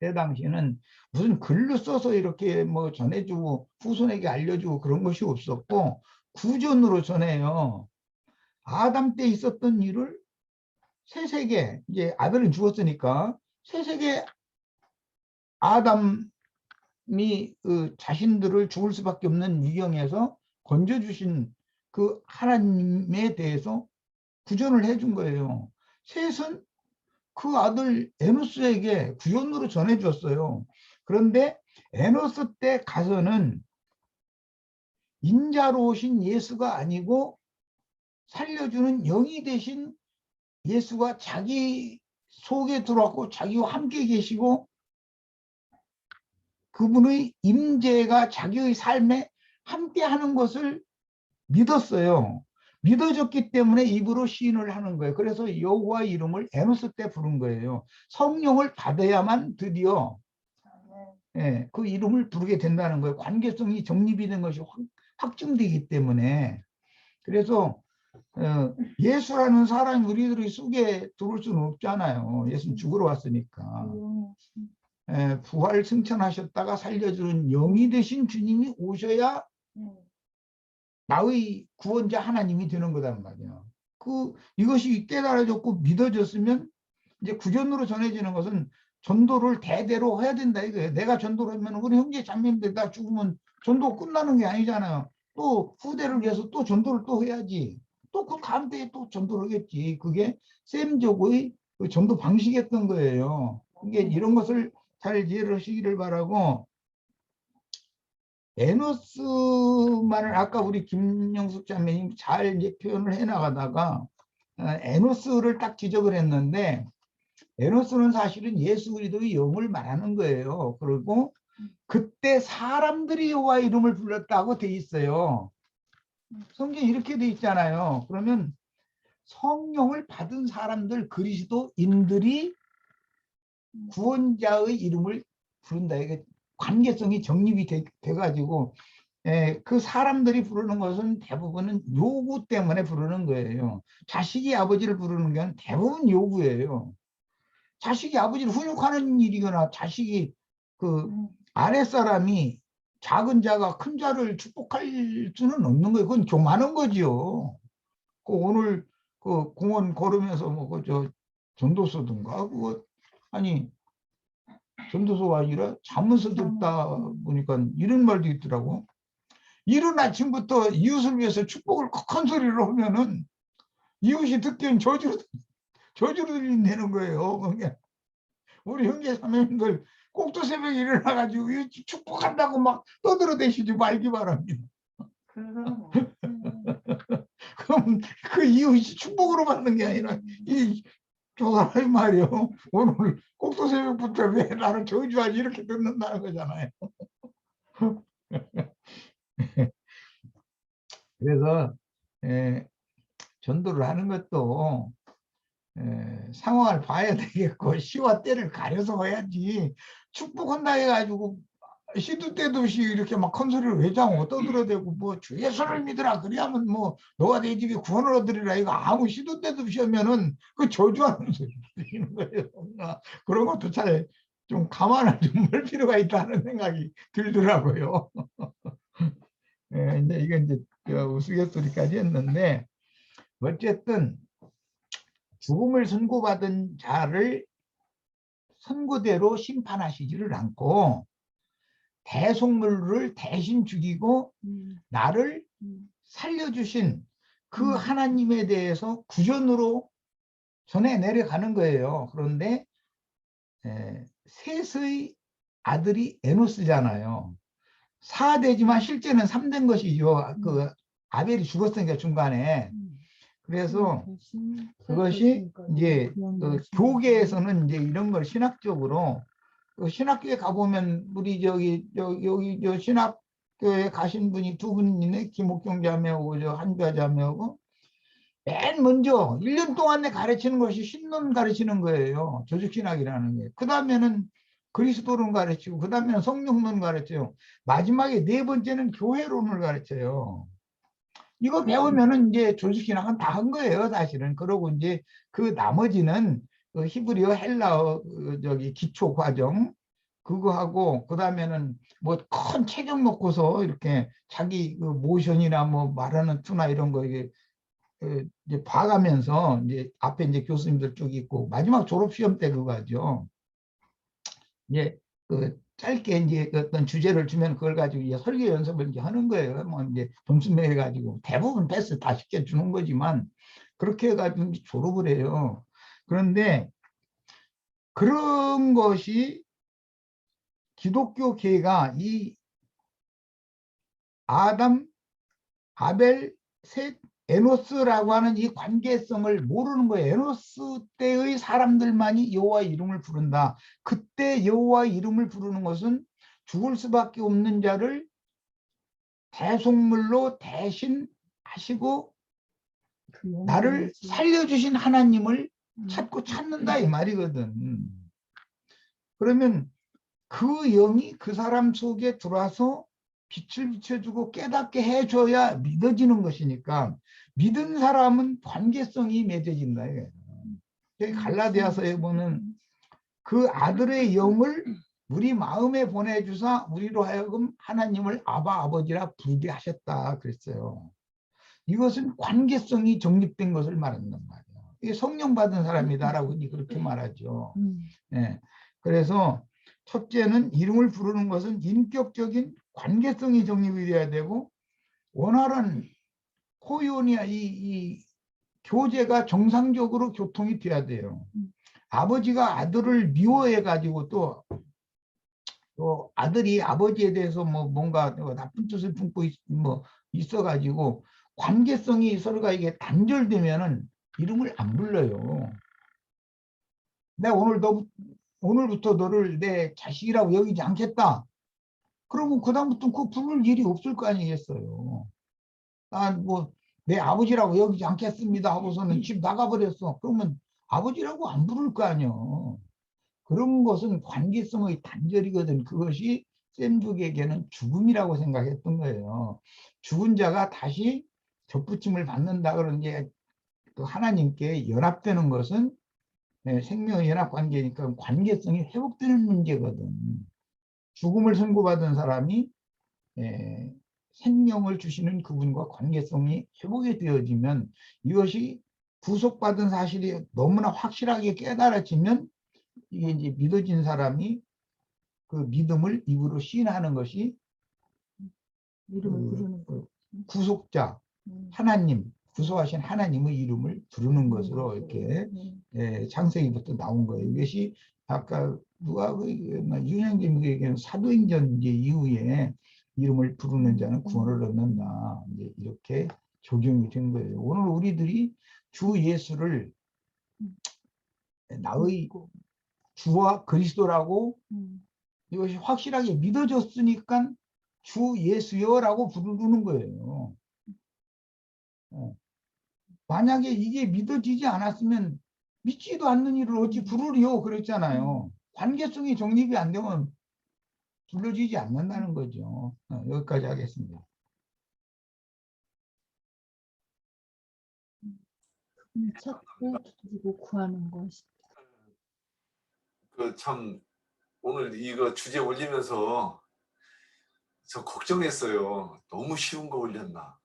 그때 당시에는 무슨 글로 써서 이렇게 뭐 전해주고 후손에게 알려주고 그런 것이 없었고 구전으로 전해요. 아담 때 있었던 일을 세세계, 이제 아벨은 죽었으니까 세세계 아담이 자신들을 죽을 수밖에 없는 위경에서 건져주신 그 하나님에 대해서 구전을 해준 거예요. 셋은 그 아들 에노스에게 구전으로 전해줬어요. 그런데 에노스 때 가서는 인자로 오신 예수가 아니고 살려주는 영이 되신 예수가 자기 속에 들어왔고 자기와 함께 계시고 그분의 임재가 자기의 삶에 함께하는 것을 믿었어요. 믿어졌기 때문에 입으로 시인을 하는 거예요. 그래서 여호와 이름을 에노스 때 부른 거예요. 성령을 받아야만 드디어 그 이름을 부르게 된다는 거예요. 관계성이 정립이 된 것이 확증되기 때문에. 그래서 예수라는 사람이 우리들의 속에 들어올 수는 없잖아요. 예수는 죽으러 왔으니까. 부활 승천하셨다가 살려주는 영이 되신 주님이 오셔야 나의 구원자 하나님이 되는 거단 말이야. 이것이 깨달아졌고 믿어졌으면 이제 구전으로 전해지는 것은 전도를 대대로 해야 된다 이거예요. 내가 전도를 하면 우리 형제 자매인데 나 죽으면 전도 끝나는 게 아니잖아요. 또 후대를 위해서 또 전도를 또 해야지. 또 그 다음 때에 또 전도를 하겠지. 그게 셈족의 그 전도 방식이었던 거예요. 이게 이런 것을 잘 이해를 하시기를 바라고, 에노스만을 아까 우리 김영숙 자매님 잘 이제 표현을 해 나가다가 에노스를 딱 지적을 했는데, 에노스는 사실은 예수 그리스도의 영을 말하는 거예요. 그리고 그때 사람들이 여호와 이름을 불렀다고 돼 있어요. 성경에 이렇게 돼 있잖아요. 그러면 성령을 받은 사람들, 그리스도인들이 구원자의 이름을 부른다. 이게 관계성이 정립이 돼가지고 그 사람들이 부르는 것은 대부분은 요구 때문에 부르는 거예요. 자식이 아버지를 부르는 건 대부분 요구예요. 자식이 아버지를 훈육하는 일이거나 자식이 그 아랫사람이 작은 자가 큰 자를 축복할 수는 없는 거예요. 그건 교만한 거지요. 오늘 그 공원 걸으면서 뭐 저 전도서든가 그거 아니 전도서가 아니라 잠언서 듣다 보니까 이런 말도 있더라고. 이른 아침부터 이웃을 위해서 축복을 큰 소리로 하면은 이웃이 듣기엔 저주로 들린다는 거예요. 그러니까 우리 형제 자매님들 꼭두 새벽에 일어나가지고 축복한다고 막 떠들어대시지 말기 바랍니다. 그럼 그 이웃이 축복으로 받는 게 아니라 저 사람이 말이요. 오늘 꼭두 새벽부터 왜 나를 저주하지 이렇게 듣는다는 거잖아요. 그래서 전도를 하는 것도 상황을 봐야 되겠고 시와 때를 가려서 해야지 축복한다 해가지고 시도 때도 없이 이렇게 막 큰 소리를 외장하고 떠들어대고 뭐 주 예수를 믿으라 그래야면 뭐 너가 내 집에 구원을 얻으리라 이거 아무 시도 때도 없이 하면은 그 저주하는 소리 들리는 거예요. 그런 것도 잘 좀 감안을 좀 할 필요가 있다는 생각이 들더라고요. 이제 이건 이제 우스갯소리까지 했는데 어쨌든 죽음을 선고받은 자를 선고대로 심판하시지를 않고 대속물을 대신 죽이고 나를 살려주신 그 하나님에 대해서 구전으로 전해 내려가는 거예요. 그런데 셋의 아들이 에노스잖아요. 4대지만 실제는 3대인 것이죠. 그 아벨이 죽었으니까 중간에. 그래서 그것이 이제 그 교계에서는 이제 이런 걸 신학적으로 신학교에 가보면 우리 여기 저 신학교에 가신 분이 두 분이네. 김옥경 자매하고 저 한주아 자매하고 맨 먼저 1년 동안에 가르치는 것이 신론 가르치는 거예요. 조직신학이라는 게. 그 다음에는 그리스도론 가르치고 그 다음에는 성령론 가르쳐요. 마지막에 네 번째는 교회론을 가르쳐요. 이거 배우면은 이제 조직신학은 다 한 거예요, 사실은. 그러고 이제 그 나머지는 히브리어, 헬라어 저기 기초 과정, 그거 하고 그다음에는 뭐 큰 책을 놓고서 이렇게 자기 그 모션이나 뭐 말하는 투나 이런 거 이게 이제 봐가면서 이제 앞에 이제 교수님들 쭉 있고 마지막 졸업 시험 때 그거 하죠. 이제 그 짧게 이제 어떤 주제를 주면 그걸 가지고 이제 설교 연습을 이제 하는 거예요. 뭐 이제 점수 매겨 가지고 대부분 패스 다 시켜 주는 거지만 그렇게 해가지고 이제 졸업을 해요. 그런데 그런 것이 기독교계가 이 아담, 아벨, 셋, 에노스라고 하는 이 관계성을 모르는 거예요. 에노스 때의 사람들만이 여호와 이름을 부른다. 그때 여호와 이름을 부르는 것은 죽을 수밖에 없는 자를 대속물로 대신하시고 그 나를 영광이지. 살려주신 하나님을 음. 찾고 찾는다 이 말이거든. 그러면 그 영이 그 사람 속에 들어와서 빛을 비춰주고 깨닫게 해줘야 믿어지는 것이니까 믿은 사람은 관계성이 맺어진다. 여기 갈라디아서에 보면 그 아들의 영을 우리 마음에 보내주사 우리로 하여금 하나님을 아바 아버지라 부르게 하셨다 그랬어요. 이것은 관계성이 정립된 것을 말한단 말이에요. 이게 성령 받은 사람이다라고 그렇게 말하죠. 예. 그래서 첫째는 이름을 부르는 것은 인격적인 관계성이 정립이 돼야 되고 원활한 코이오니아 이 교제가 정상적으로 교통이 돼야 돼요. 아버지가 아들을 미워해 가지고 또 아들이 아버지에 대해서 뭐 뭔가 나쁜 뜻을 품고 있어 가지고 관계성이 서로가 이게 단절되면은 이름을 안 불러요. 내가 오늘부터 너를 내 자식이라고 여기지 않겠다. 그러면 그다음부터 그 부를 일이 없을 거 아니겠어요. 뭐 내 아버지라고 여기지 않겠습니다 하고서는 집 나가버렸어. 그러면 아버지라고 안 부를 거 아니요. 그런 것은 관계성의 단절이거든. 그것이 샘족에게는 죽음이라고 생각했던 거예요. 죽은 자가 다시 접붙임을 받는다 그런 게 하나님께 연합되는 것은 생명의 연합 관계니까 관계성이 회복되는 문제거든. 죽음을 선고받은 사람이 생명을 주시는 그분과 관계성이 회복이 되어지면 이것이 구속받은 사실이 너무나 확실하게 깨달아지면 이게 이제 믿어진 사람이 그 믿음을 입으로 시인하는 것이 이름을 부르는 거. 구속자 하나님 구속하신 하나님의 이름을 부르는 것으로 이렇게 창세기부터 나온 거예요. 이것이 아까 누가 윤영진 얘기는 사도행전 이제 이후에 이름을 부르는 자는 구원을 얻는다. 이제 이렇게 적용이 된 거예요. 오늘 우리들이 주 예수를 나의 주와 그리스도라고 이것이 확실하게 믿어졌으니까 주 예수여라고 부르는 거예요. 만약에 이게 믿어지지 않았으면 믿지도 않는 일을 어찌 부르리요 그랬잖아요. 관계성이 정립이 안 되면 불러지지 않는다는 거죠. 여기까지 하겠습니다. 찾고 두드리고 구하는 것이. 그 참 오늘 이거 주제 올리면서 저 걱정했어요. 너무 쉬운 거 올렸나.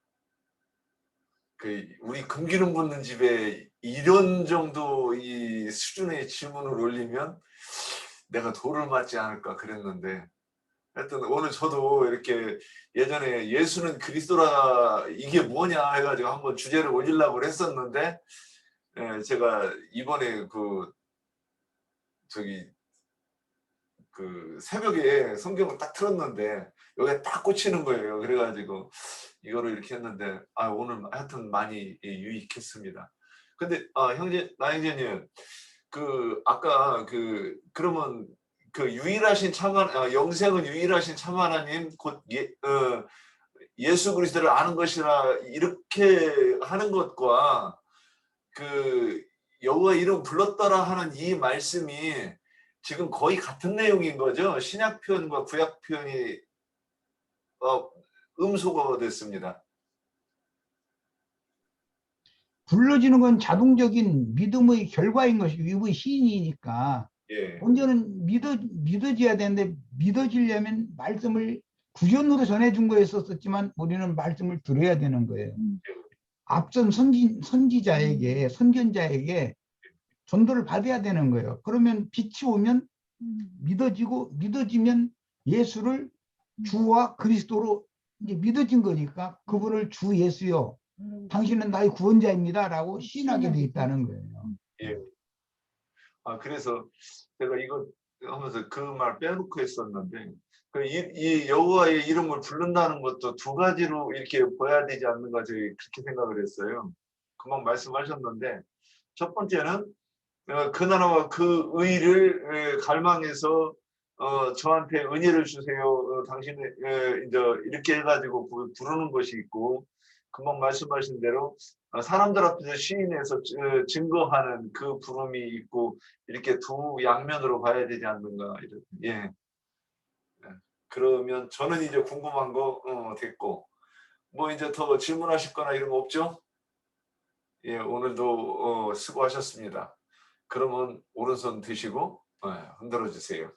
우리 금기름 붓는 집에 이런 정도 이 수준의 질문을 올리면 내가 돌을 맞지 않을까 그랬는데 하여튼 오늘 저도 이렇게 예전에 예수는 그리스도라 이게 뭐냐 해가지고 한번 주제를 올리려고 했었는데 제가 이번에 그 새벽에 성경을 딱 틀었는데 여기에 딱 꽂히는 거예요. 그래가지고 이거를 이렇게 했는데 오늘 하여튼 많이 유익했습니다. 근데 나형제님 아까 그러면 그 유일하신 영생은 유일하신 참 하나님 곧 예수 그리스도를 아는 것이라 이렇게 하는 것과 그 여호와 이름 불렀더라 하는 이 말씀이 지금 거의 같은 내용인 거죠. 신약 표현과 구약 표현이 음소거가 됐습니다. 불러지는 건 자동적인 믿음의 결과인 것이고 이분이 시인이니까 예. 본전은 믿어져야 되는데 믿어지려면 말씀을 구전으로 전해준 거였었지만 우리는 말씀을 들어야 되는 거예요. 앞선 선지자에게 선견자에게 전도를 받아야 되는 거예요. 그러면 빛이 오면 믿어지고 믿어지면 예수를 주와 그리스도로 이제 믿어진 거니까 그분을 주 예수요. 당신은 나의 구원자입니다라고 시인하게 돼 있다는 거예요. 예. 그래서 제가 이거 하면서 그 말 빼놓고 했었는데 이 여호와의 이름을 부른다는 것도 두 가지로 이렇게 보여야 되지 않는가 저희 그렇게 생각을 했어요. 금방 말씀하셨는데 첫 번째는 그 나라와 그 의를 갈망해서 저한테 은혜를 주세요. 당신의 이제 이렇게 해가지고 부르는 것이 있고 금방 말씀하신 대로 사람들 앞에서 시인해서 증거하는 그 부름이 있고 이렇게 두 양면으로 봐야 되지 않는가. 예. 그러면 저는 이제 궁금한 거 됐고 뭐 이제 더 질문하실 거나 이런 거 없죠? 예, 오늘도 수고하셨습니다. 그러면 오른손 드시고 흔들어 주세요.